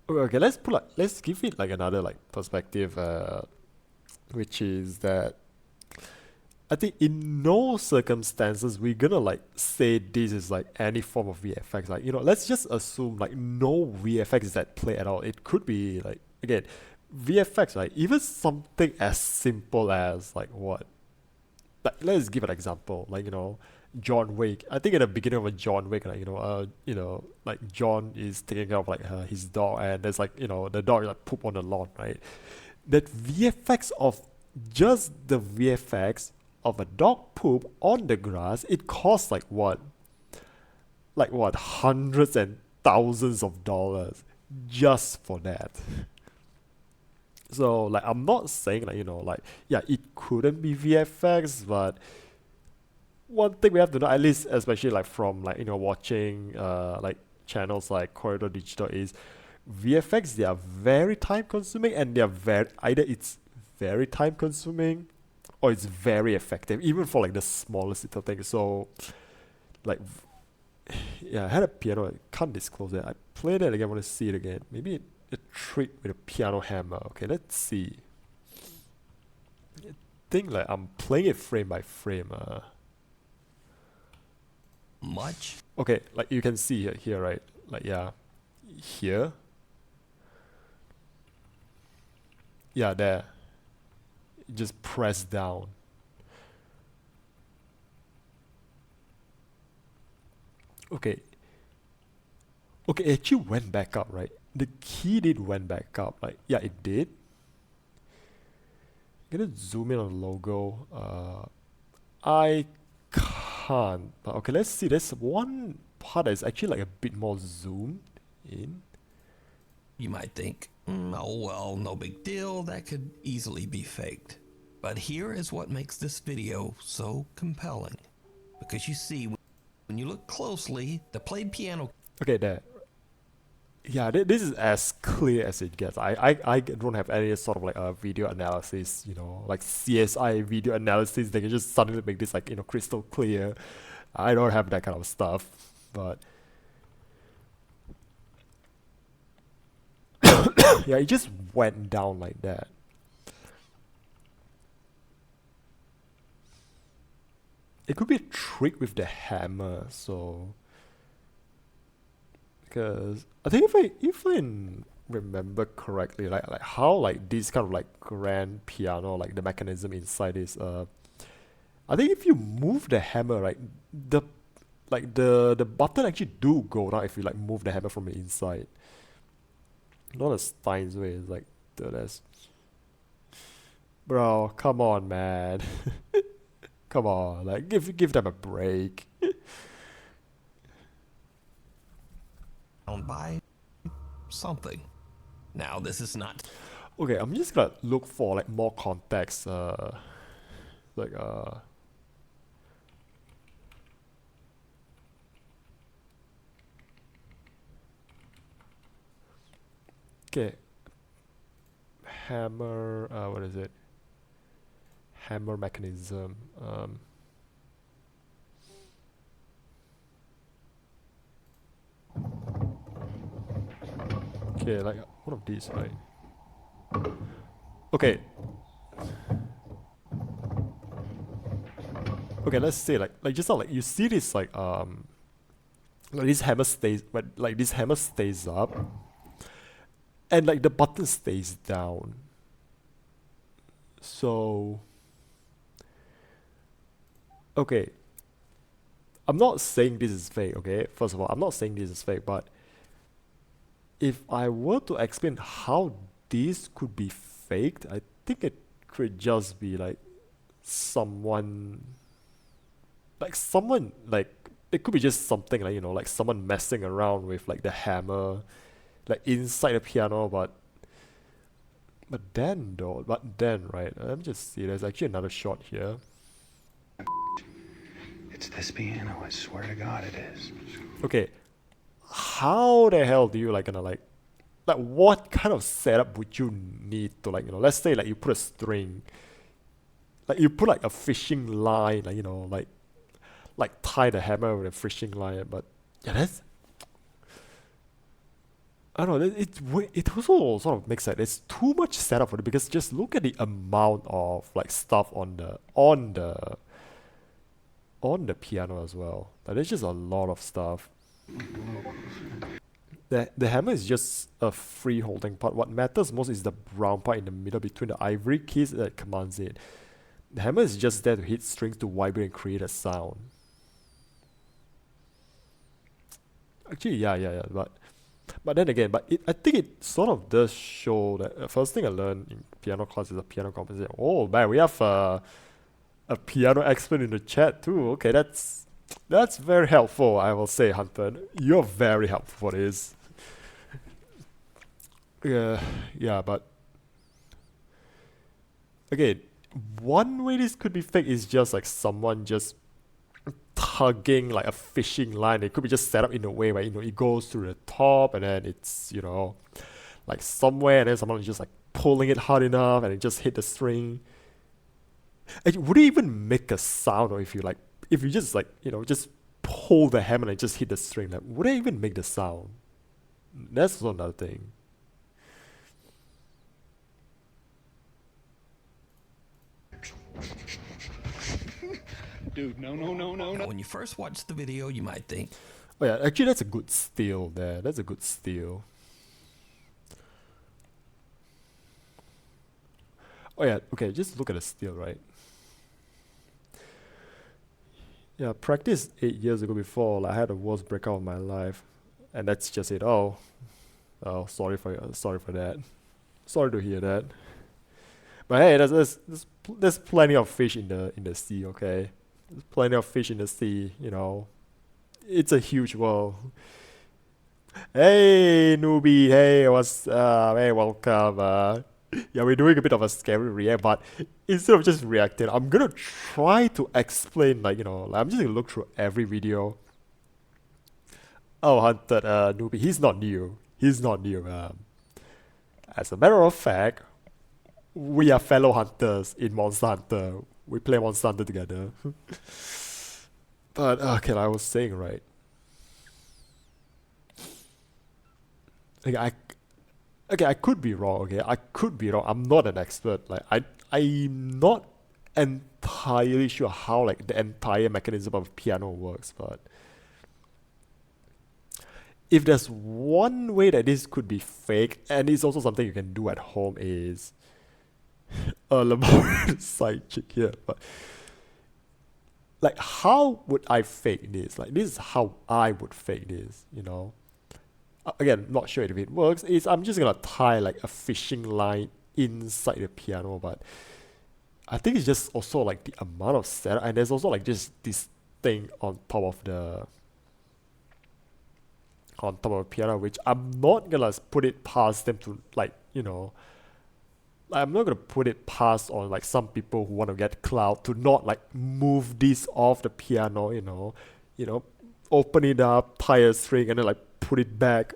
Okay, let's give it like another like perspective, which is that I think in no circumstances we're gonna like say this is like any form of VFX. Like, you know, let's just assume like no VFX is at play at all. It could be like, again, VFX, like even something as simple as like what? Like, let's give an example, like, you know, John Wick. I think at the beginning of a John Wick, like, you know, like John is taking care of like his dog, and there's like, you know, the dog like poop on the lawn, right? That VFX of just the VFX of a dog poop on the grass, it costs like what? Like what? Hundreds and thousands of dollars just for that. So like, I'm not saying like, you know, like, yeah, it couldn't be VFX, but one thing we have to know, at least especially like from like, you know, watching like channels like Corridor Digital, is VFX, they are very time consuming, and they are either it's very time consuming or it's very effective, even for like the smallest little thing. So like, yeah, I had a piano, I can't disclose it. I played it again, I want to see it again. Maybe a trick with a piano hammer. Okay, let's see. I think like I'm playing it frame by frame. Much? Okay, like you can see here, right? Like, yeah, here. Yeah, there. Just press down. Okay. Okay, it actually went back up, right? The key did went back up. Like, yeah, it did. I'm gonna zoom in on the logo. I can't. But okay, let's see. There's one part that is actually like a bit more zoomed in. You might think, oh well, no big deal, that could easily be faked. But here is what makes this video so compelling. Because you see, when you look closely, the played piano... Okay, there. yeah, this is as clear as it gets. I don't have any sort of like a video analysis, you know, like CSI video analysis. They can just suddenly make this like, you know, crystal clear. I don't have that kind of stuff, but yeah, it just went down like that. It could be a trick with the hammer, so because I think if I remember correctly, like how like this kind of like grand piano, like the mechanism inside is I think if you move the hammer, right, the button actually do go down if you like move the hammer from the inside. Not a Stein's way, it's like that's bro, come on man. Come on, like give them a break. By something. Now this is not. Okay, I'm just gonna look for like more context. Like okay, hammer. What is it? Hammer mechanism. Okay, like one of these, right? Okay. Okay, let's say like just now, like you see this like this hammer stays, but like this hammer stays up, and like the button stays down. So okay, I'm not saying this is fake. Okay, first of all, I'm not saying this is fake, but if I were to explain how this could be faked, I think it could just be like someone like it could be just something like, you know, like someone messing around with like the hammer like inside the piano, but then right, let me just see, there's actually another shot here. It's this piano, I swear to God it is. Okay, how the hell do you like gonna like what kind of setup would you need to like, you know, let's say like you put a string, like you put like a fishing line, like, you know, like tie the hammer with a fishing line, but yeah, that's, I don't know, it also sort of makes like there's too much setup for it, because just look at the amount of like stuff on the piano as well. Like there's just a lot of stuff. The hammer is just a free holding part. What matters most is the brown part in the middle between the ivory keys that commands it. The hammer is just there to hit strings to vibrate and create a sound. Actually, yeah. But then again, I think it sort of does show that the first thing I learned in piano class is a piano composition. Oh man, we have a piano expert in the chat too. Okay, that's very helpful, I will say, Hunter. You're very helpful for this. Yeah, but again, one way this could be fake is just like someone just tugging like a fishing line. It could be just set up in a way where, you know, it goes to the top and then it's, you know, like somewhere, and then someone is just like pulling it hard enough and it just hit the string. And would it even make a sound, or if you just like, you know, just pull the hammer and just hit the string, like would it even make the sound? That's also another thing. Dude, no. When you first watch the video, you might think, oh yeah, actually that's a good steal there. That's a good steal. Oh yeah, okay, just look at the steal, right? Yeah, practice 8 years ago before, like, I had the worst breakout of my life, and that's just it. Oh, sorry for that. Sorry to hear that. But hey, there's plenty of fish in the sea. Okay, there's plenty of fish in the sea. You know, it's a huge world. Hey newbie, hey, hey, welcome. Yeah, we're doing a bit of a scary react, but instead of just reacting, I'm gonna try to explain, like, you know, like, I'm just gonna look through every video. Oh, Hunter, newbie, he's not new. he's not new. As a matter of fact, we are fellow hunters in Monster Hunter. We play Monster Hunter together. But okay, like I was saying, right? I could be wrong. Okay, I could be wrong. I'm not an expert. Like I'm not entirely sure how like the entire mechanism of piano works, but if there's one way that this could be fake, and it's also something you can do at home, is a laborious side chick here. But like, how would I fake this? Like, this is how I would fake this, you know? Again, not sure if it works. I'm just gonna tie like a fishing line inside the piano, but I think it's just also like the amount of setup, and there's also like just this thing on top of the piano, which I'm not gonna put it past them to, like, you know, I'm not gonna put it past on like some people who want to get clout to not like move this off the piano, you know, open it up, tie a string, and then like put it back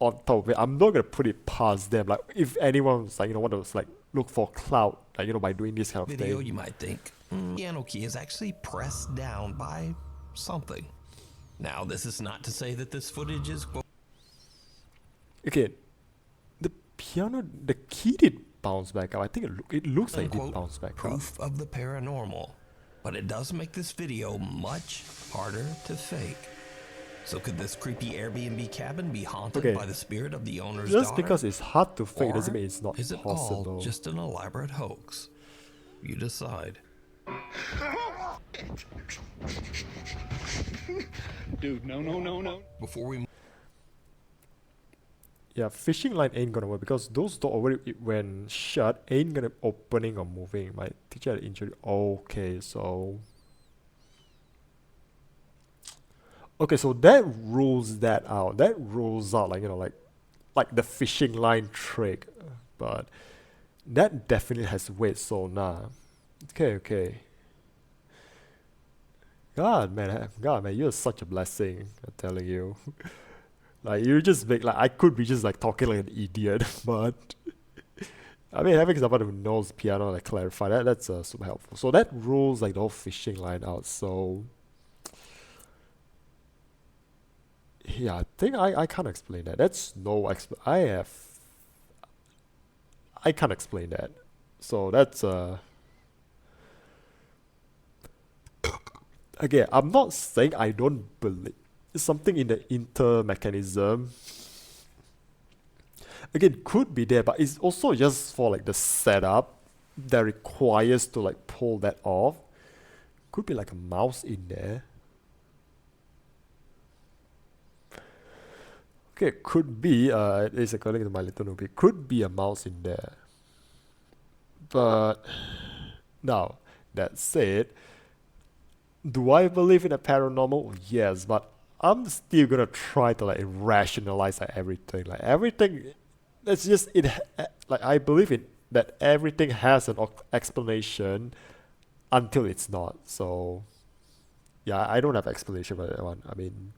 on top of it. I'm not gonna put it past them. Like, if anyone's like, want to like look for clout, like, by doing this kind of Video, thing. you might think, piano key is actually pressed down by something. Now, this is not to say that this footage is... Okay, the piano, the key did bounce back up. I think it looks like it did bounce back up. Proof of the paranormal. But it does make this video much harder to fake. So could this creepy Airbnb cabin be haunted by the spirit of the owner's daughter? Just because it's hard to fake doesn't mean it's not is it possible. all just an elaborate hoax? You decide. Dude, no. Before we... Yeah, fishing line ain't gonna work because those doors already, when shut, ain't gonna opening or moving. My teacher had injury. Okay, so that rules that out. That rules out, like, like the fishing line trick. But that definitely has weight, so nah. Okay. God, man, you're such a blessing, I'm telling you. Like, you just make, like, I could be just like talking like an idiot, but I mean, having someone who knows piano, like, clarify that's super helpful. So that rules like the whole fishing line out. So yeah, I think I can't explain that. That's no I can't explain that. So that's again, I'm not saying I don't believe. It's something in the inter mechanism. Again, could be there, but it's also just for like the setup that requires to like pull that off. Could be like a mouse in there. Okay, could be, it is according to my little Nuke, could be a mouse in there. But now, that said, do I believe in a paranormal? Yes, but I'm still gonna try to like rationalize like everything. Like everything, it's just like I believe in that everything has an explanation until it's not. So yeah, I don't have explanation for that one. I mean,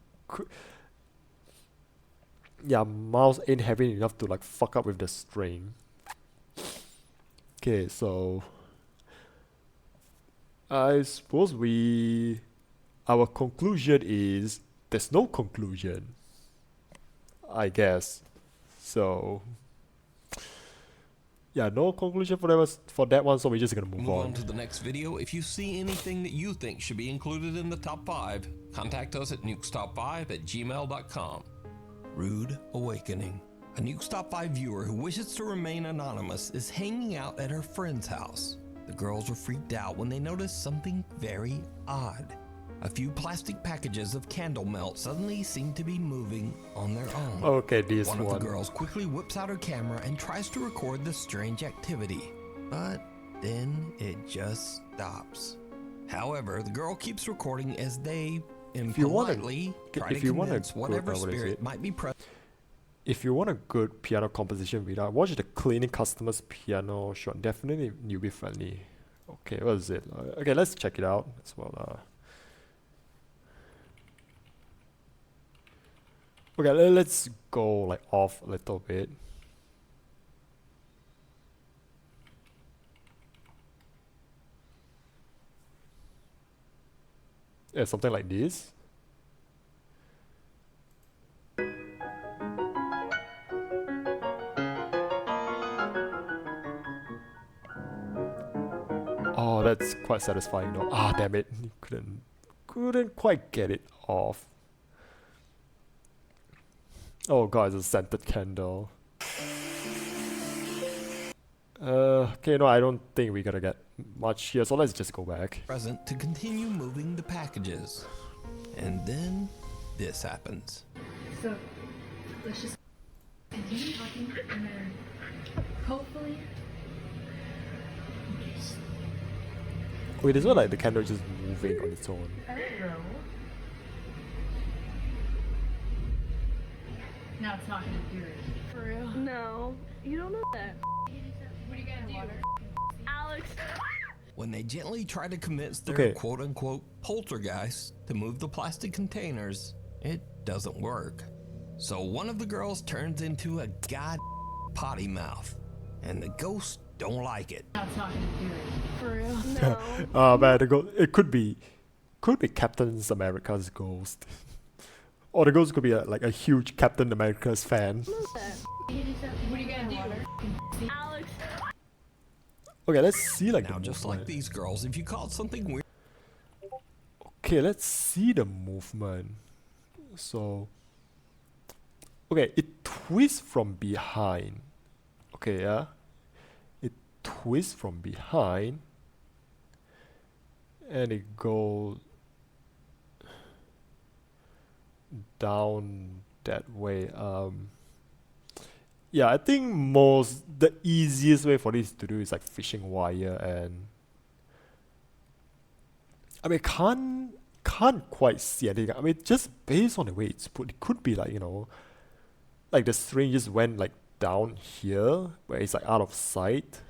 yeah, mouse ain't heavy enough to like fuck up with the string. Okay, so I suppose our conclusion is there's no conclusion, I guess. So yeah, no conclusion for that one, so we're just gonna move on to the next video. If you see anything that you think should be included in the top 5, contact us at nukestop5@gmail.com. Rude Awakening. A Nuke's Top 5 viewer who wishes to remain anonymous is hanging out at her friend's house. The girls were freaked out when they noticed something very odd. A few plastic packages of candle melt suddenly seem to be moving on their own. Okay, this one. One of the girls quickly whips out her camera and tries to record the strange activity, but then it just stops. However, the girl keeps recording as they impolitely try to convince whatever spirit might be present. If you want a good piano composition video, watch the Cleaning Customers Piano shot. Definitely newbie friendly. Okay, what is it? Okay, let's check it out as well. Okay, let's go like off a little bit. Yeah, something like this. Oh, that's quite satisfying though. Ah, damn it. Couldn't quite get it off. Oh god, it's a scented candle. Okay, no, I don't think we're gonna get much here, so let's just go back. Present to continue moving the packages. And then this happens. So let's just continue talking and then hopefully. Wait, is it like the candle just moving on its own? Hello. Now it's not gonna do it. For real? No, you don't know that. What are you gonna do? Alex. When they gently try to convince their Okay. quote-unquote poltergeist to move the plastic containers, it doesn't work. So one of the girls turns into a god potty mouth, and the ghosts don't like it. Now it's not gonna do it. For real? No. Oh man, it could be Captain America's ghost. Or the ghost could be like a huge Captain America's fan. What are you gonna do? Alex. Okay, let's see like Now, the just movement. like these girls, if you caught something weird, Okay, let's see the movement. So, okay, it twists from behind. Okay, yeah, it twists from behind, and it goes down that way. Yeah, I think the easiest way for this to do is like fishing wire, and I mean can't quite see anything. I mean, just based on the way it's put, it could be like, you know, like the string just went like down here where it's like out of sight.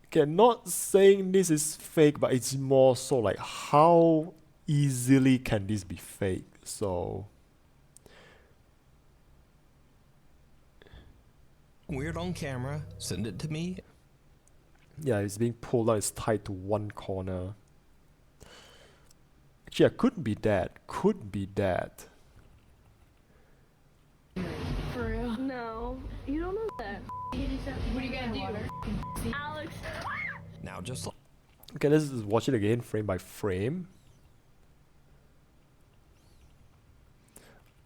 Okay, not saying this is fake, but it's more so like how easily can this be fake? So weird on camera, send it to me. yeah, it's being pulled out, it's tied to one corner. Actually, it could be that. Could be that. For real? No, you don't know that. What are you gonna do? Alex. Now, just like Okay, let's just watch it again, frame by frame.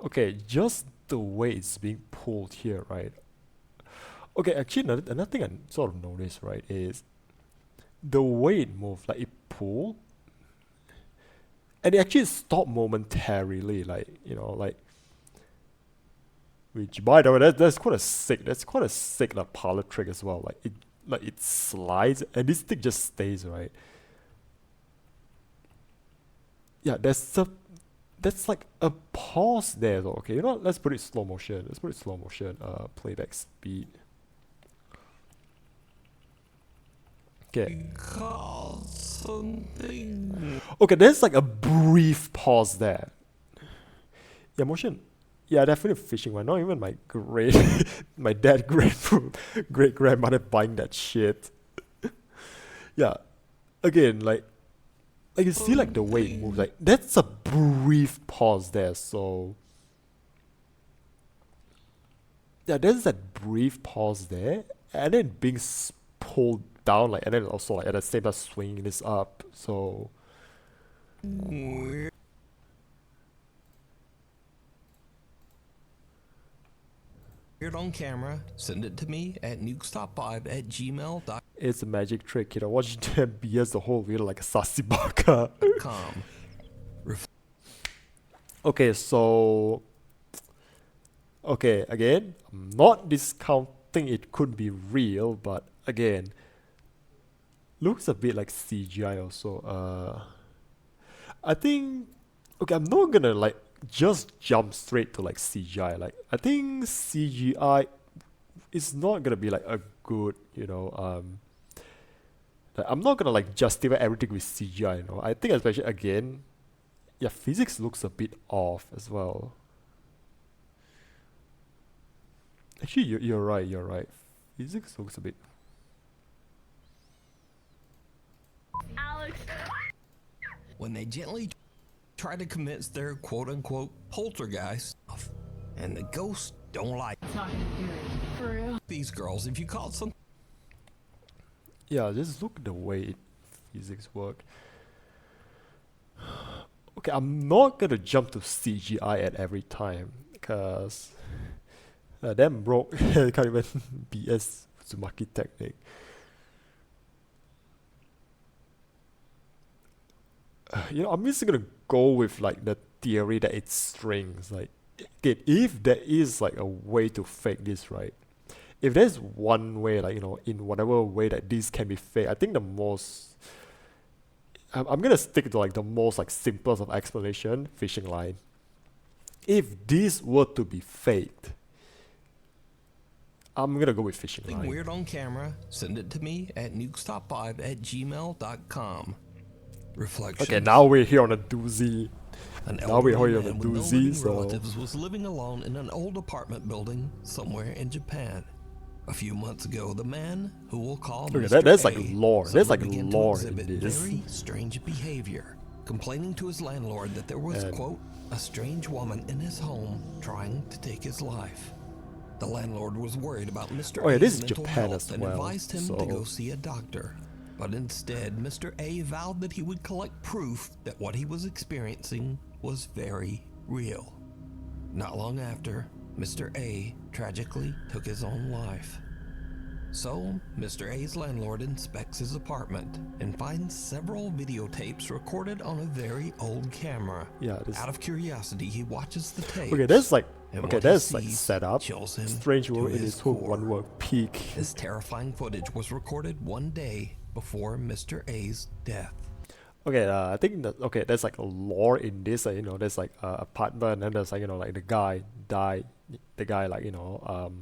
Okay, just the way it's being pulled here, right? Okay, actually, another thing I sort of noticed, right, is the way it moved, like it pulled, and it actually stopped momentarily, like, you know, like, which, by the way, that's quite a sick, like parlor trick as well. Like it slides, and this thing just stays, right? Yeah, that's like a pause there though. Okay, you know what? Let's put it slow motion. Playback speed. Okay. Okay, there's like a brief pause there. Yeah, motion. Yeah, definitely fishing one. Not even my great grandmother buying that shit. Yeah. Again, like you see like the way it moves, like that's a brief pause there, so yeah, there's that brief pause there, and then being pulled down, like, and then also like at the same time swinging this up, so weird. Weird on camera, send it to me at nukestop5@gmail.com. it's a magic trick, you know. Watch them BS the whole video like a sassy baka. Okay, so okay, again, I'm not discounting it could be real, but again, looks a bit like CGI also. I think, okay, I'm not gonna like just jump straight to like CGI. Like, I think CGI is not gonna be like a good, you know, I'm not gonna like justify everything with CGI, you know. I think especially again, yeah, physics looks a bit off as well. Actually, you're right, you're right. Physics looks a bit. Alex. When they gently try to convince their quote-unquote poltergeist, and the ghosts don't like For real. these girls. If you caught some, Yeah, just look at the way physics work. Okay, I'm not gonna jump to CGI at every time because damn broke. I can't even BS Uzumaki technique. You know, I'm just gonna go with like the theory that it's strings. Like, again, if there is like a way to fake this, right? If there's one way, like, you know, in whatever way that this can be fake, I think the most I'm gonna stick to like the most like simplest of explanation, fishing line. If this were to be faked, I'm gonna go with fishing something line. weird on camera, send it to me at nukestop5@gmail.com. Reflections. Okay, now we're here on a doozy. An Now we're elderly here on a man with no doozy, living so relatives was living alone in an old apartment building somewhere in Japan. A few months ago, the man, who we'll call okay, Mr. that's like A, lore. There's like suddenly began to lore in exhibit this. very strange behavior, complaining to his landlord that there was, And- quote, a strange woman in his home trying to take his life. The landlord was worried about Mr. Oh yeah, A's this is mental Japan health as and well. advised him So to go see a doctor. But instead, Mr. A vowed that he would collect proof that what he was experiencing was very real. Not long after, Mr. A tragically took his own life. So, Mr. A's landlord inspects his apartment and finds several videotapes recorded on a very old camera. Yeah, this. Out of curiosity, he watches the tapes. Okay, that's like and okay, what he that's like sees set up. chills him Strange to world in his its whole core. one word peak. This terrifying footage was recorded one day before Mr. A's death. Okay, I think that okay, there's like a lore in this. You know, there's like a apartment, and then there's like, you know, like the guy died, the guy like, you know,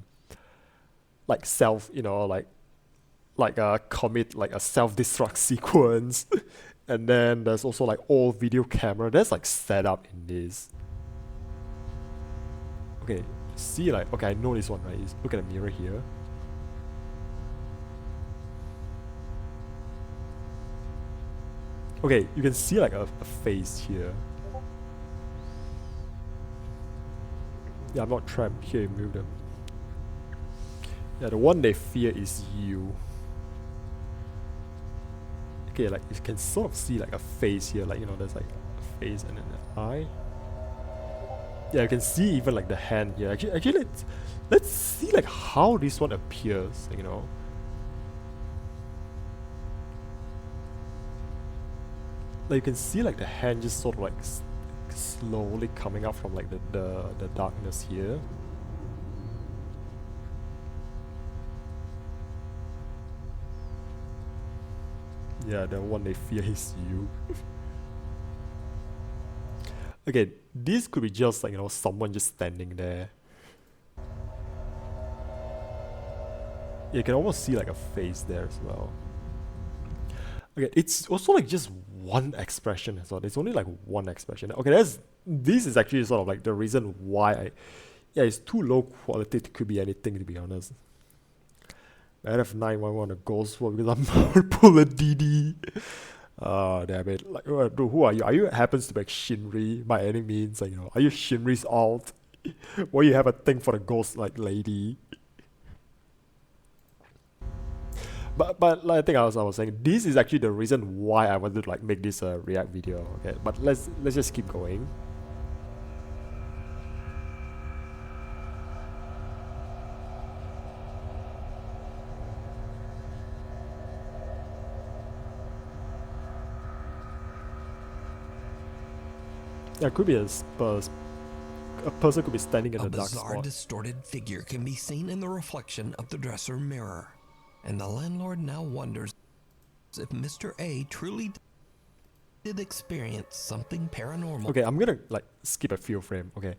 like self, you know, like commit like a self-destruct sequence, and then there's also like old video camera. That's like set up in this. Okay, see, like, okay, I know this one, right? Look at the mirror here. Okay, you can see like a face here. Yeah, I'm not trapped. Here, you move them. Yeah, the one they fear is you. Okay, like you can sort of see like a face here, like, you know, there's like a face and then an eye. Yeah, you can see even like the hand here. Actually, let's see like how this one appears, you know. Like you can see like the hand just sort of like slowly coming out from like the darkness here. Yeah, the one they fear is you. Okay, this could be just like, you know, someone just standing there. Yeah, you can almost see like a face there as well. Okay, it's also like just one expression as well. It's only like one expression. Okay, this is actually sort of like the reason why yeah, it's too low quality. It could be anything, to be honest. I have 911 a ghost for because I'm pull a DD. Damn it. Like, dude, who are you? Are you happens to be like Shinri by any means? Like, you know, are you Shinri's alt? Or you have a thing for the ghost like lady? But like, I think I was saying, this is actually the reason why I wanted to like make this a react video. Okay, but let's just keep going. Yeah, it could be a person could be standing in a dark bizarre, spot. distorted figure can be seen in the reflection of the dresser mirror, and the landlord now wonders if Mr. A truly did experience something paranormal. Okay, I'm gonna like skip a few frames. Okay,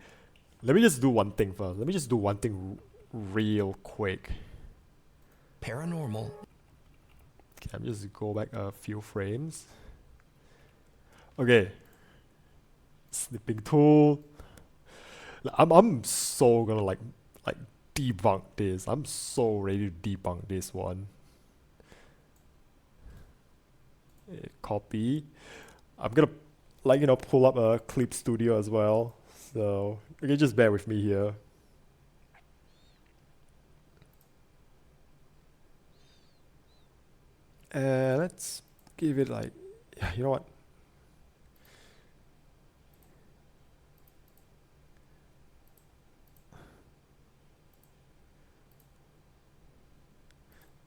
let me just do one thing first. Let me just do one thing real quick. Paranormal. Okay, I'm just go back a few frames. Okay. Snipping tool. Like, I'm so gonna like debunk this. I'm so ready to debunk this one. Copy. I'm gonna pull up a clip studio as well. So okay, just bear with me here. Let's give it like, yeah, you know what?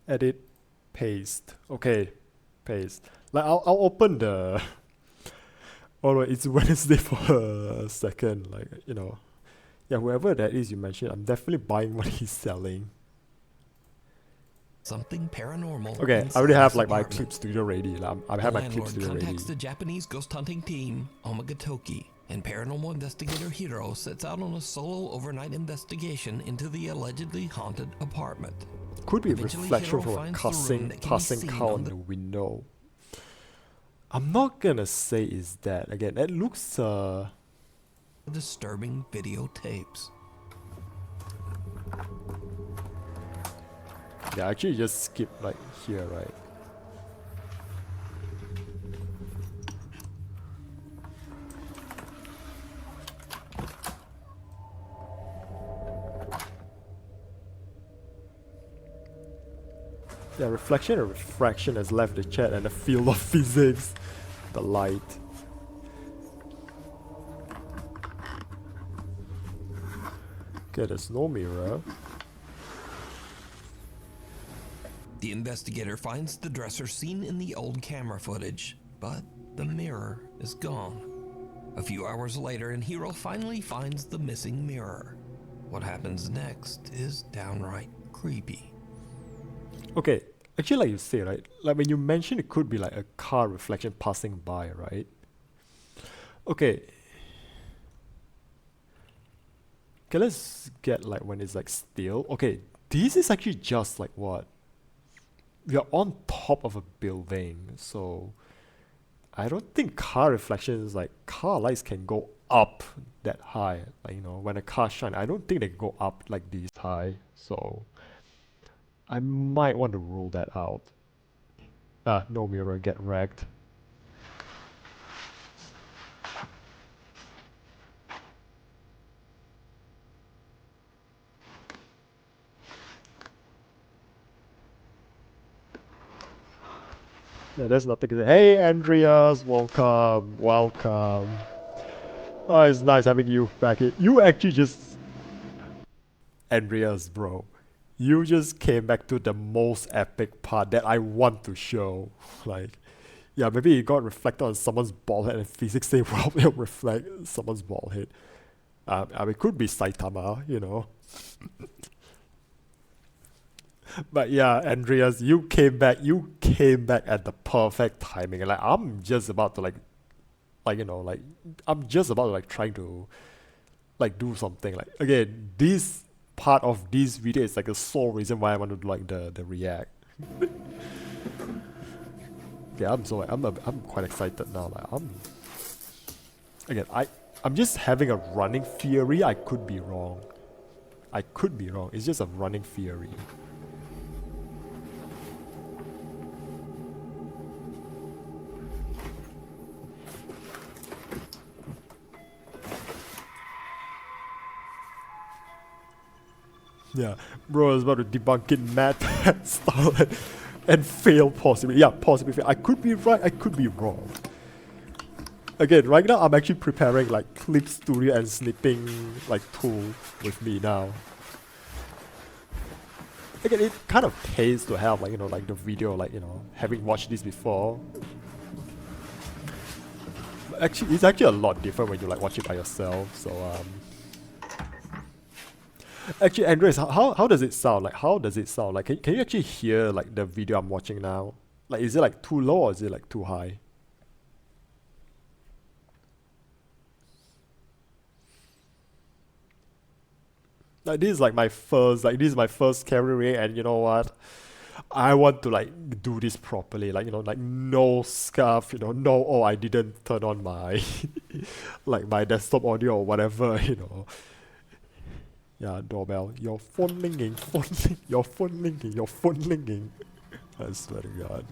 Edit, paste. Okay, paste. Like I'll open the. Oh no, it's Wednesday for a second. Like yeah, whoever that is you mentioned, I'm definitely buying what he's selling. Something paranormal. Okay, I already have like my clip studio ready. Like, I have my clip studio ready. Contacts the Japanese ghost hunting team, Omagatoki, and paranormal investigator Hiro sets out on a solo overnight investigation into the allegedly haunted apartment. Could be a Eventually, reflection Hiro from a finds the room that can be passing seen car on on the window. I'm not gonna say is that. Again, it looks disturbing videotapes. Yeah, actually just skip like here, right? Yeah, reflection and refraction has left the chat and the field of physics. The light. Okay, there's no mirror. The investigator finds the dresser seen in the old camera footage, but the mirror is gone. A few hours later, and Hiro finally finds the missing mirror. What happens next is downright creepy. Okay, actually like you say, right? Like when you mentioned it could be like a car reflection passing by, right? Okay. Okay, let's get like when it's like still. Okay, this is actually just like what? We are on top of a building, so I don't think car reflections, like car lights, can go up that high. Like when a car shines, I don't think they can go up like this high. So I might want to rule that out. No mirror, get wrecked. Yeah, there's nothing to say. Hey, Andreas, welcome. Oh, it's nice having you back here. You actually just... Andreas, bro. You just came back to the most epic part that I want to show. Like, yeah, maybe it got reflected on someone's bald head and physics say, well, it'll reflect someone's bald head. I mean, it could be Saitama, But yeah, Andreas, you came back at the perfect timing. Like I'm just about to I'm just about to trying to do something. Like again, this part of this video is like the sole reason why I want to do the react. Yeah, I'm quite excited now. I'm just having a running theory. I could be wrong. It's just a running theory. Yeah, bro, I was about to debunk it, Matt, and fail possibly. Yeah, possibly fail. I could be right, I could be wrong. Again, right now I'm actually preparing clip studio and snipping tool with me now. Again, it kind of pays to have the video having watched this before. Actually, it's actually a lot different when you watch it by yourself. So actually, Andres, how does it sound? How does it sound? Can you actually hear the video I'm watching now? Is it too low or is it too high? This is my first camera rig, and you know what? I want to like do this properly, like like no scuff, no, oh, I didn't turn on my like my desktop audio or whatever. Yeah, doorbell, your phone ringing, your phone ringing, your phone ringing. I swear to God.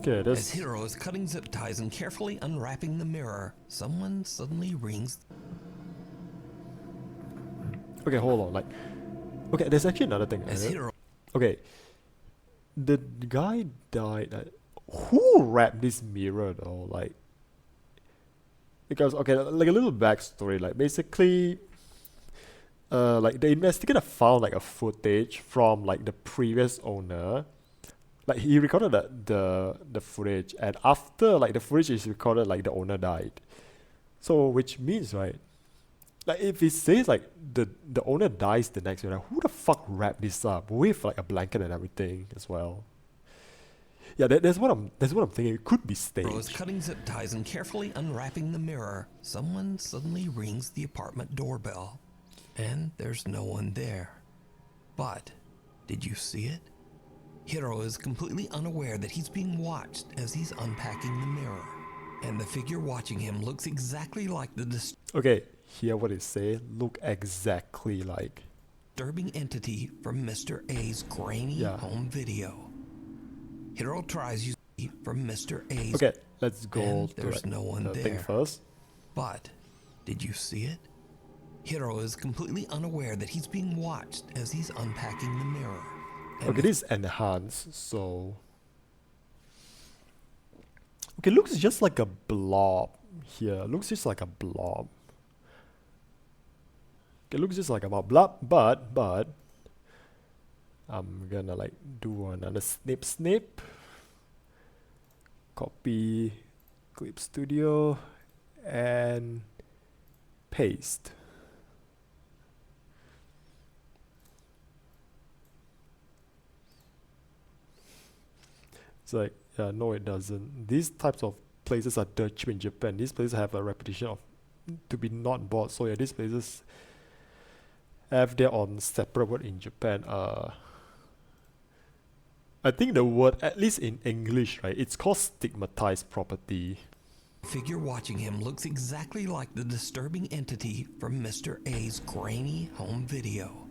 Okay, As Hiro is cutting zip ties and carefully unwrapping the mirror, someone suddenly rings. Okay, hold on. Like, okay, there's actually another thing. As Hiro. Okay, the guy died. Who wrapped this mirror though? Like, because okay, like a little backstory. Like, basically, like the investigator found like a footage from like the previous owner. Like he recorded the footage, and after like the footage is recorded, like the owner died. So which means, right, like if it says like the owner dies the next day, like, who the fuck wrapped this up with like a blanket and everything as well? Yeah, that's what I'm thinking. It could be staged. Hiro is cutting zip ties and carefully unwrapping the mirror. Someone suddenly rings the apartment doorbell, and there's no one there. But did you see it? Hiro is completely unaware that he's being watched as he's unpacking the mirror, and the figure watching him looks exactly like the Okay, hear what it say. Look exactly like disturbing entity from Mr. A's grainy home video. Hiro tries using from Mr. A's. Okay, let's go and to there's like, no one the there. thing first. But did you see it? Hiro is completely unaware that he's being watched as he's unpacking the mirror. Okay, this is enhanced, so okay, looks just like a blob here. Looks just like a blob. Okay, looks just like a blob, but I'm gonna like do another snip. Copy Clip Studio and paste. It's like, yeah, no it doesn't. These types of places are dirt cheap in Japan. These places have a reputation of to be not bought. So yeah, these places have their own separate word in Japan. I think the word, at least in English, right, it's called stigmatized property. The figure watching him looks exactly like the disturbing entity from Mr. A's grainy home video.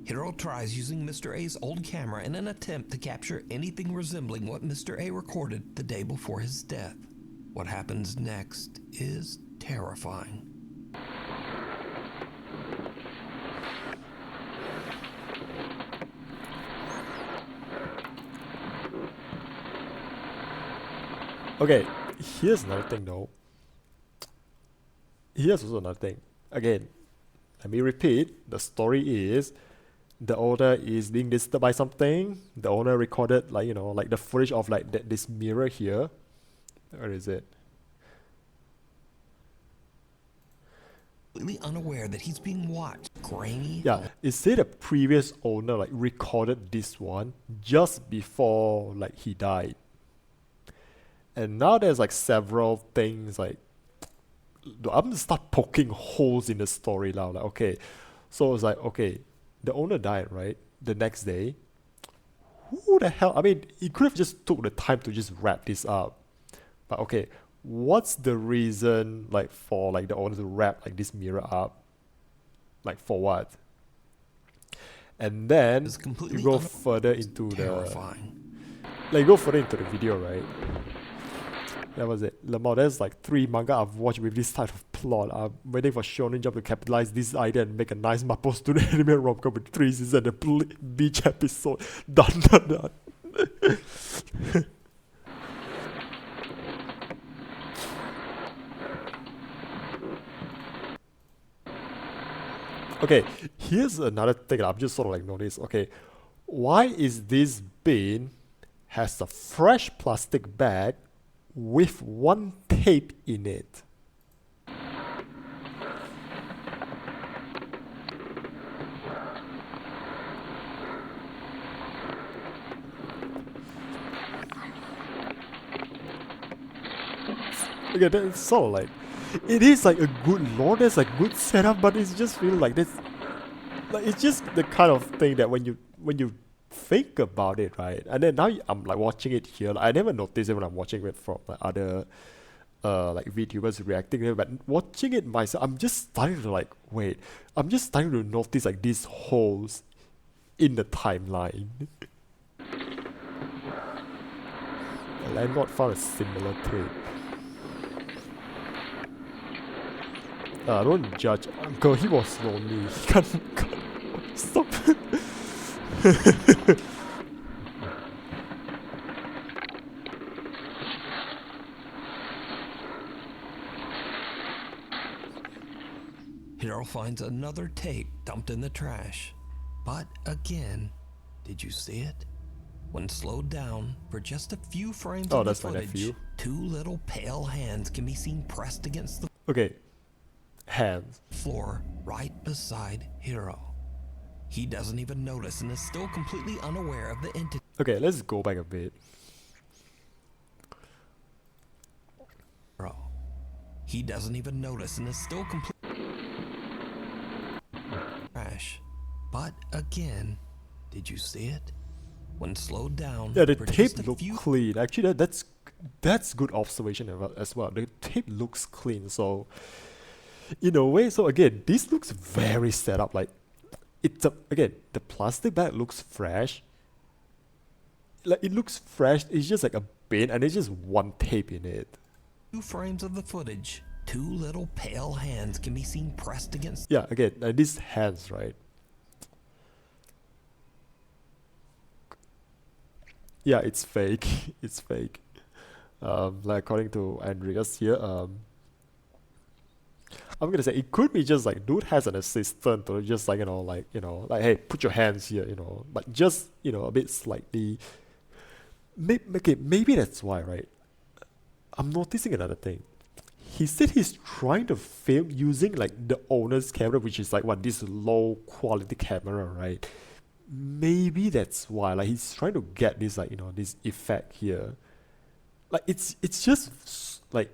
Hiro tries using Mr. A's old camera in an attempt to capture anything resembling what Mr. A recorded the day before his death. What happens next is terrifying. Okay, here's another thing though. Here's also another thing. Again, let me repeat. The story is the owner is being disturbed by something. The owner recorded like, like the footage of like this mirror here. Where is it? Completely unaware that he's being watched. Grainy. Yeah, it said the previous owner like recorded this one just before like he died. And now there's like several things like I'm gonna start poking holes in the story now. Like, okay, so it's like, okay, the owner died, right? The next day. Who the hell? I mean, he could have just took the time to just wrap this up. But okay, what's the reason like for like the owner to wrap like this mirror up? Like for what? And then you go further into go further into the video, right? That was it. Lamar, there's like 3 manga I've watched with this type of plot. I'm waiting for Shonen Jump to capitalize this idea and make a nice Mapo student anime rom-com with 3 seasons and a beach episode. Done. Okay, here's another thing that I've just sort of like noticed. Okay, why is this bin has a fresh plastic bag with 1 tape in it? Okay, that's sort of like it is like a good lore, there's like good setup, but it's just feel like this, like it's just the kind of thing that when you think about it, right? And then now I'm like watching it here. Like, I never noticed it when I'm watching it from like other like VTubers reacting to it, but watching it myself, I'm just starting to like wait. I'm just starting to notice like these holes in the timeline. The landlord found a similar tape. Don't judge Uncle, he was lonely. He can't stop. Hiro finds another tape dumped in the trash. But again, did you see it? When slowed down for just a few frames of the footage, two little pale hands can be seen pressed against the hands floor right beside Hiro. He doesn't even notice and is still completely unaware of the entity. Okay, let's go back a bit. He doesn't even notice and is still completely trash. But again, did you see it? When slowed down, yeah, the tape looks clean. Actually, that's good observation as well. The tape looks clean, so in a way, so again, this looks very set up. Like it's again, the plastic bag looks fresh. Like it looks fresh. It's just like a bin, and there's just one tape in it. Two frames of the footage, two little pale hands can be seen pressed against. Yeah, again, these hands, right? Yeah, it's fake. It's fake. Like according to Andreas here, I'm gonna say it could be just like dude has an assistant or just like like hey, put your hands here, but just a bit slightly. Maybe that's why, right? I'm noticing another thing. He said he's trying to film using like the owner's camera, which is like this low quality camera, right? Maybe that's why, like he's trying to get this like this effect here. Like it's just like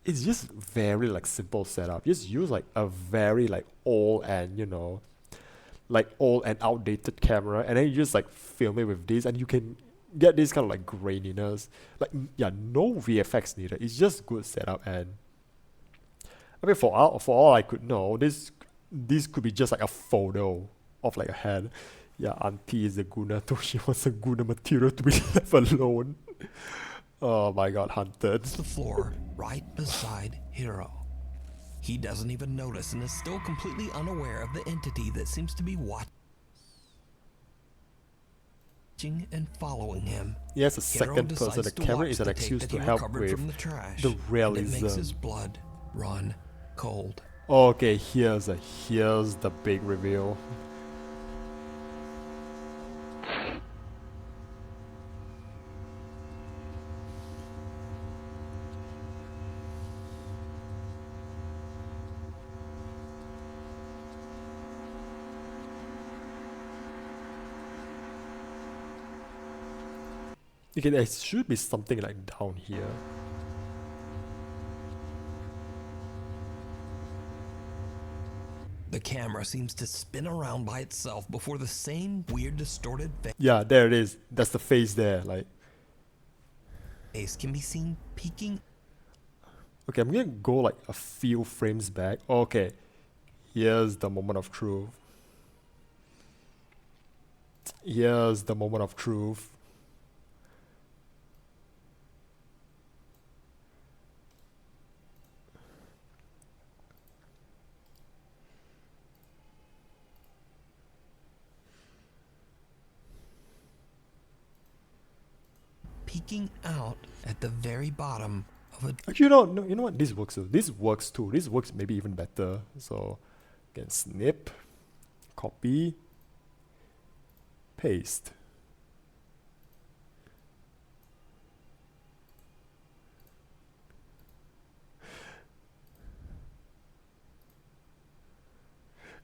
it's just very like simple setup. Just use like a very like old and like old and outdated camera, and then you just like film it with this, and you can get this kind of like graininess. Like yeah, no VFX needed. It's just good setup, and I mean for all I could know, this could be just like a photo of like a head. Yeah, auntie is a guna, so she wants a guna material to be left alone. Oh my god, hunted. The floor right beside Hiro. He doesn't even notice and is still completely unaware of the entity that seems to be watching and following him. He has a second person. The camera is an excuse to help with the realism. It makes his blood run cold. Okay, here's the big reveal. Okay, there should be something like down here. The camera seems to spin around by itself before the same weird distorted face. Yeah, there it is. That's the face there, like. Face can be seen peeking. Okay, I'm gonna go like a few frames back. Okay, here's the moment of truth. Here's the moment of truth. Peeking out at the very bottom of a... Actually, no, you know what? This works too. This works too. This works maybe even better. So, again, snip, copy, paste.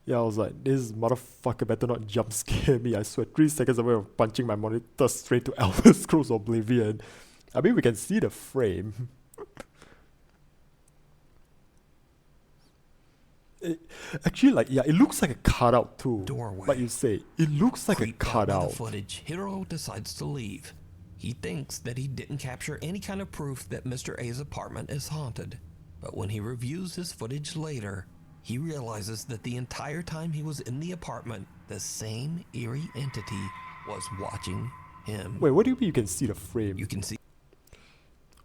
Yeah, I was like, this motherfucker better not jump scare me. I swear, 3 seconds away of punching my monitor straight to Elder Scrolls Oblivion. I mean, we can see the frame. Actually, like, yeah, it looks like a cutout too. Doorway. Like you say, it looks like Creeped a out by the cutout. footage, Hiro decides to leave. He thinks that he didn't capture any kind of proof that Mr. A's apartment is haunted. But when he reviews his footage later, he realizes that the entire time he was in the apartment, the same eerie entity was watching him. Wait, what do you mean you can see the frame? You can see.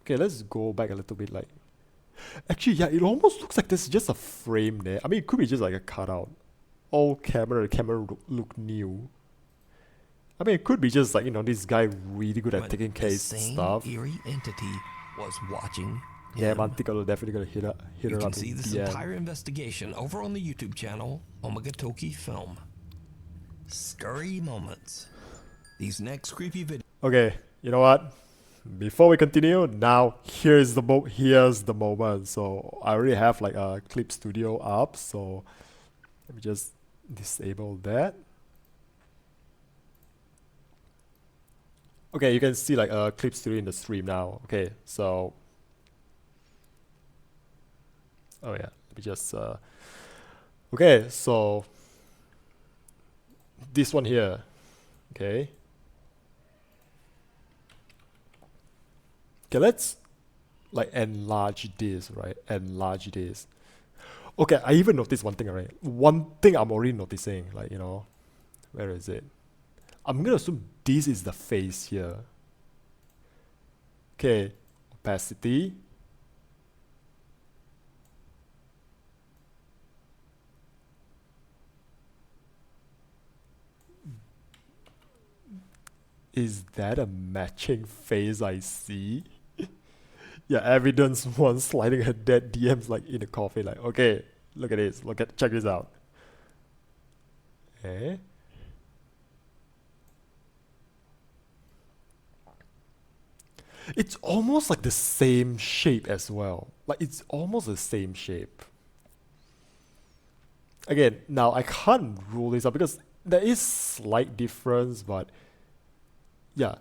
Okay, let's go back a little bit. Like, actually, yeah, it almost looks like there's just a frame there. I mean, it could be just like a cutout. Old camera, the camera look new. I mean, it could be just like, you know, this guy really good at taking case stuff. The same eerie entity was watching Yeah, him. Mantic will definitely gonna hit You her can up see in this DM. entire investigation over on the YouTube channel, Omagatoki Film. Scurry moments. These next creepy videos. Okay, you know what? Before we continue, now here's the moment. So I already have like a clip studio up, so let me just disable that. Okay, you can see like a clip studio in the stream now. Okay, so oh yeah, let me just okay, so this one here. Okay. Okay, let's like enlarge this, right? Enlarge this. Okay, I even noticed one thing, right? One thing I'm already noticing, like, you know, where is it? I'm gonna assume this is the face here. Okay, opacity. Is that a matching face I see? Yeah, evidence one sliding her dead DMs like in a coffee. Like, okay, look at this. Check this out. Eh? It's almost like the same shape as well. Like, it's almost the same shape. Again, now I can't rule this out because there is slight difference, but yeah.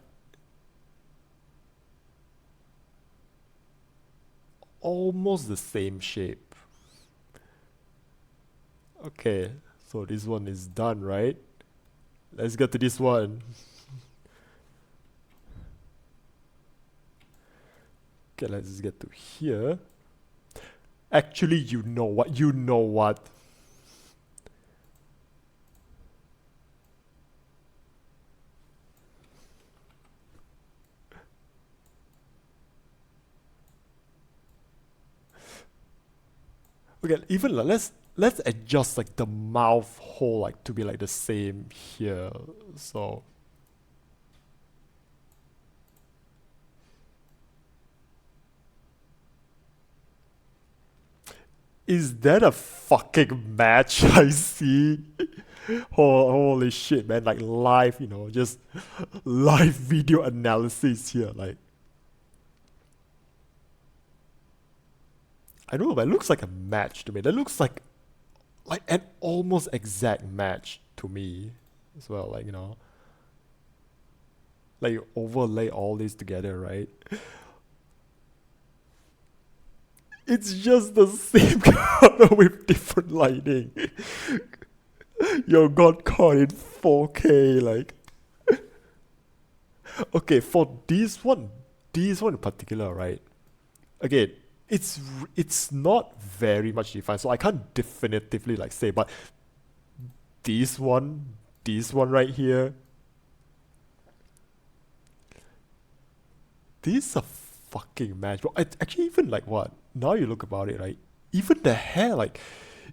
Almost the same shape. Okay, so this one is done, right? Let's get to this one. Okay, let's just get to here. Actually, you know what? You know what? Okay, even let's adjust like the mouth hole like to be like the same here. So is that a fucking match I see? Holy shit, man, like live, you know, just live video analysis here, like I don't know, but it looks like a match to me. That looks like an almost exact match to me as well, like, you know. Like you overlay all these together, right? It's just the same color with different lighting. Yo, got caught in 4K, like. Okay, for this one in particular, right? Again, it's not very much defined, so I can't definitively like say, but this one right here, this is a fucking match. But I actually even like what? Now you look about it, right? Even the hair, like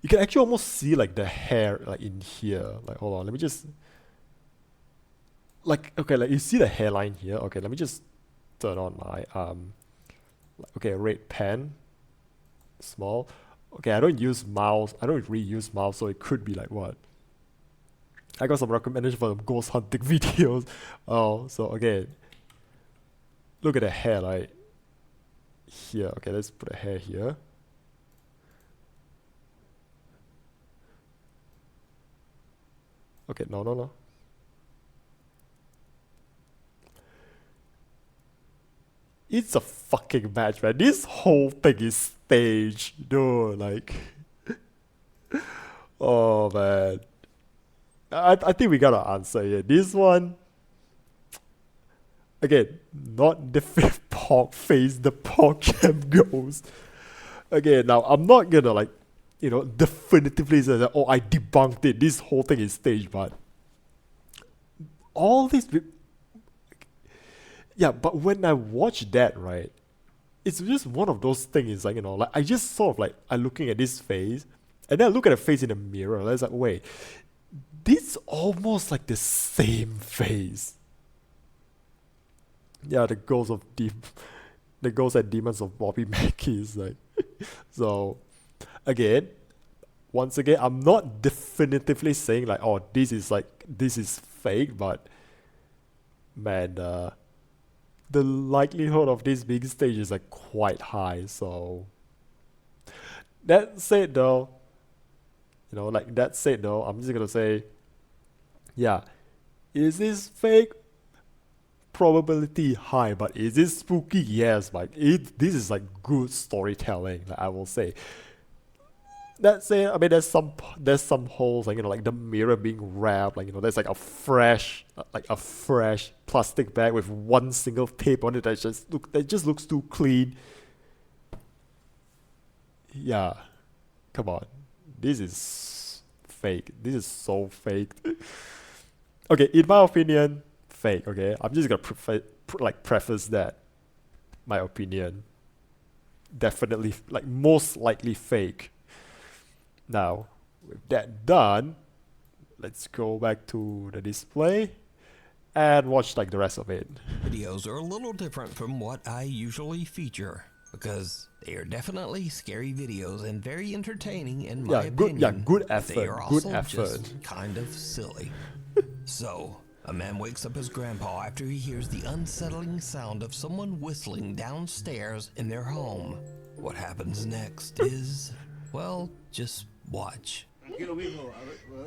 you can actually almost see like the hair like in here. Like hold on, let me just like okay, like you see the hairline here. Okay, let me just turn on my okay, red pen, small. Okay, I don't use mouse. I don't really use mouse, so it could be like what? I got some recommendation for ghost hunting videos. Oh, so okay. Look at the hair, like here. Okay, let's put a hair here. Okay, no. It's a fucking match, man. This whole thing is staged, dude. Like, Oh man. I think we got an answer here. This one, again, not the fifth pork face, the pork cam ghost. Again, now I'm not gonna like, definitively say that, oh, I debunked it, this whole thing is staged, but all this, yeah, but when I watch that, right, it's just one of those things, like, like I just sort of like, I looking at this face, and then I look at the face in the mirror, and I was like, wait, this almost like the same face. Yeah, the ghost and demons of Bobby Mackey is like, so, once again, I'm not definitively saying like, oh, this is fake, but man, the likelihood of this being staged is like quite high. So that said though, I'm just gonna say, yeah, is this fake? Probability high, but is it spooky? Yes, like this is like good storytelling, like I will say. That's it. I mean, there's some holes, like like the mirror being wrapped, like there's like a fresh plastic bag with one single tape on it that just looks too clean. Yeah, come on, this is fake. This is so fake. Okay, in my opinion, fake. Okay, I'm just gonna preface that. My opinion, definitely, like most likely fake. Now, with that done, let's go back to the display and watch like the rest of it. Videos are a little different from what I usually feature because they are definitely scary videos and very entertaining in my opinion. Good effort. They are also good effort. just kind of silly. So, a man wakes up his grandpa after he hears the unsettling sound of someone whistling downstairs in their home. What happens next is, well, just watch. Tranquilo, mijo.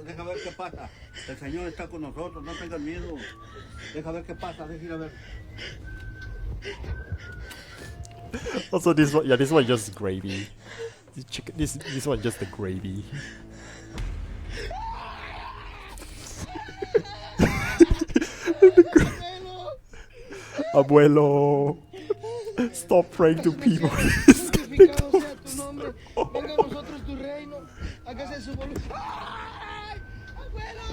Deja ver qué pasa. El Señor está con nosotros. No tengas miedo. Deja ver qué pasa. Deja ir a ver. Also, this one just gravy. This one just the gravy. Abuelo, stop praying to people. Hágase su voluntad. ¡Ay! ¡Abuelo!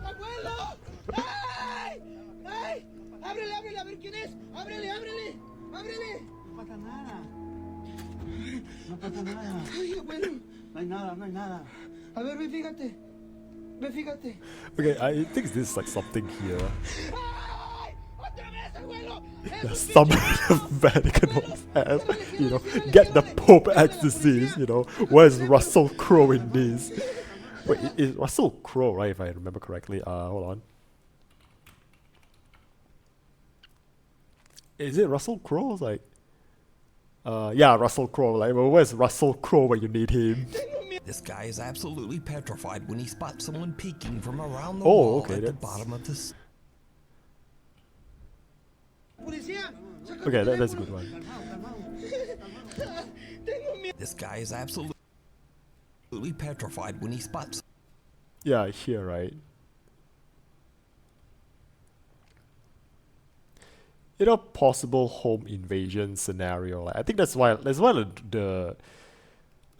¡Abuelo! ¡Ay! ¡Ay! ¡Ábrele, ábrele! A ver quién es. ¡Ábrele, ábrele! ¡Ábrele! No pasa nada. No pasa nada. ¡Ay, abuelo! No hay nada, no hay nada. A ver, ve, fíjate. Ve, fíjate. Okay, I think there's like something here. ¡Ay! ¡Otra vez, abuelo! Some Vatican has, get the Pope exorcist, where's Russell Crowe in this? Wait, is Russell Crowe, right, if I remember correctly? Hold on. Is it Russell Crowe? Like, yeah, Russell Crowe. Like, well, where's Russell Crowe when you need him? This guy is absolutely petrified when he spots someone peeking from around the wall at the bottom of the... Okay, that's a good one. This guy is absolutely petrified when he spots... Yeah, here, right? Possible home invasion scenario. Like, I think that's why the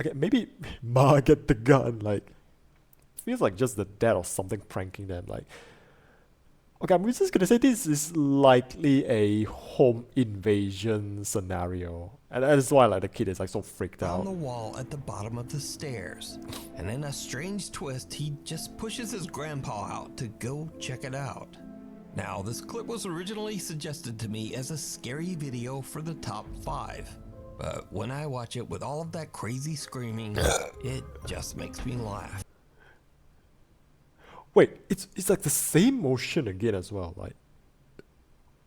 okay, maybe Ma get the gun. Like, feels like just the dad or something pranking them. Like, okay, I'm just gonna say this is likely a home invasion scenario, and that's why like the kid is like so freaked out. On the wall at the bottom of the stairs, and in a strange twist, he just pushes his grandpa out to go check it out. Now, this clip was originally suggested to me as a scary video for the top 5, but when I watch it with all of that crazy screaming, it just makes me laugh. Wait, it's like the same motion again as well. Like,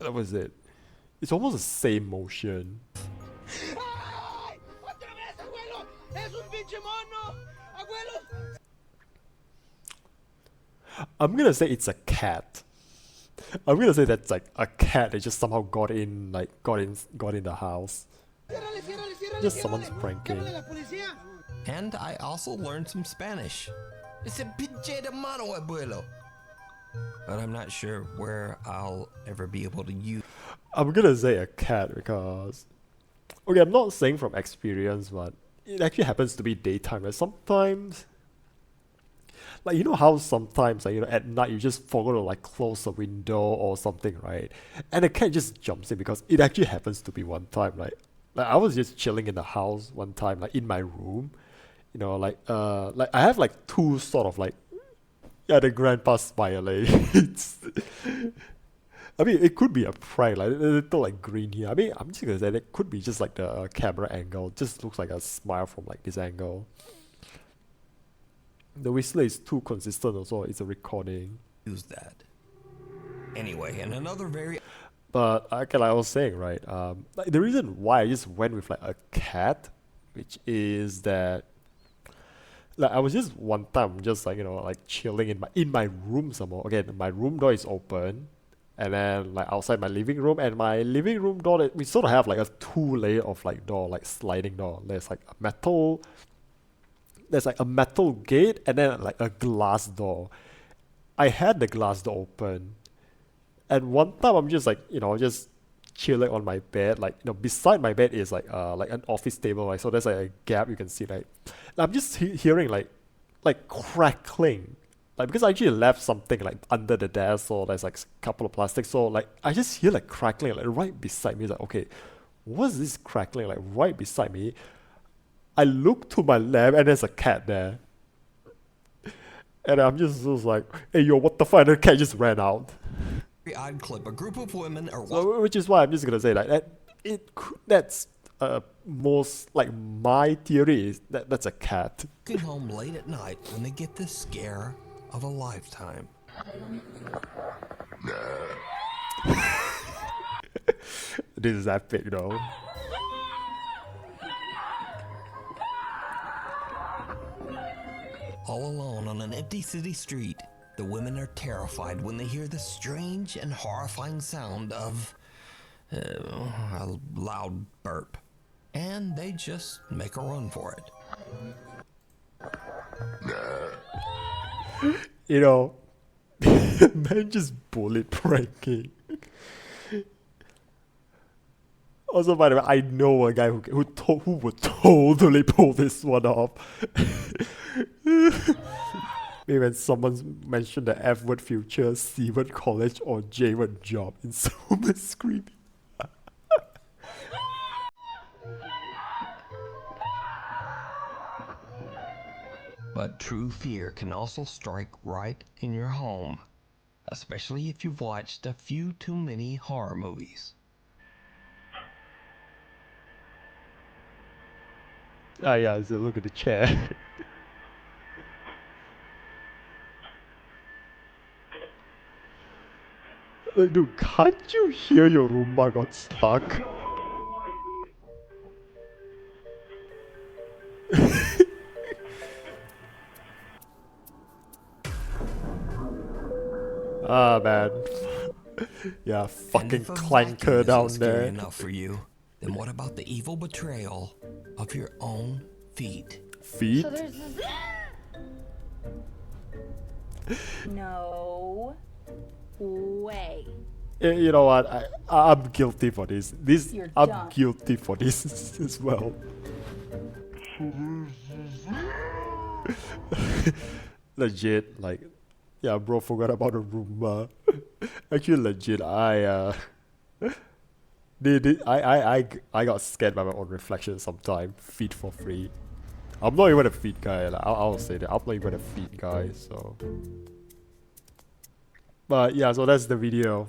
that was it. It's almost the same motion. I'm gonna say it's a cat. I'm gonna say that's like a cat that just somehow got in the house. Just someone's pranking. And I also learned some Spanish. It's a pinche de mano, abuelo. But I'm not sure where I'll ever be able to use. I'm gonna say a cat because, okay, I'm not saying from experience, but it actually happens to be daytime. Like sometimes, like you know how sometimes, like, you know, at night you just forgot to like close a window or something, right? And the cat just jumps in because it actually happens to be one time. Like I was just chilling in the house one time, like in my room, you know, like I have like two sort of like, yeah, the grandpa smiley. It's, I mean, it could be a prank, like a little like green here. I mean, I'm just gonna say it could be just like the camera angle. Just looks like a smile from like this angle. The whistler is too consistent also. It's a recording. Use that. Anyway, and another very. But like I was saying, right? Like the reason why I just went with like a cat, which is that, like I was just one time just like, you know, like chilling in my room some more. Again, my room door is open, and then like outside my living room, and my living room door, we sort of have like a two layer of like door, like sliding door. There's like a metal gate and then like a glass door. I had the glass door open, and one time I'm just like, you know, just chilling on my bed, like, you know, beside my bed is like an office table, right? So there's like a gap you can see, right? And I'm just hearing like crackling, like because I actually left something like under the desk, so there's like a couple of plastics, so like I just hear like crackling like right beside me. It's like, okay, what's this crackling like right beside me? I look to my left and there's a cat there. And I'm just like, hey yo, what the fuck? And the cat just ran out. Odd clip. A group of women are. So, which is why I'm just gonna say like that. That's most like my theory is that that's a cat. Walking home late at night when they get the scare of a lifetime. This is epic though. All alone on an empty city street, the women are terrified when they hear the strange and horrifying sound of a loud burp. And they just make a run for it. You know, man just bullet pranking. Also, by the way, I know a guy who would totally pull this one off. Maybe when someone mentioned the F word future, C word college, or J word job, and someone screaming. But true fear can also strike right in your home, especially if you've watched a few too many horror movies. Ah, yeah, so look at the chair. Like, dude, can't you hear your Roomba got stuck? Ah, man. Yeah, fucking clanker down there. Enough for you. Then what about the evil betrayal of your own feet? Feet? So there's no way. You know what? I'm guilty for this. I'm dumb. guilty for this as well. Legit, like, yeah, bro, forgot about the Roomba. Actually, legit, I got scared by my own reflection sometime. Feed for free. I'm not even a feed guy. Like, I'll say that I'm not even a feed guy. So, but yeah, so that's the video.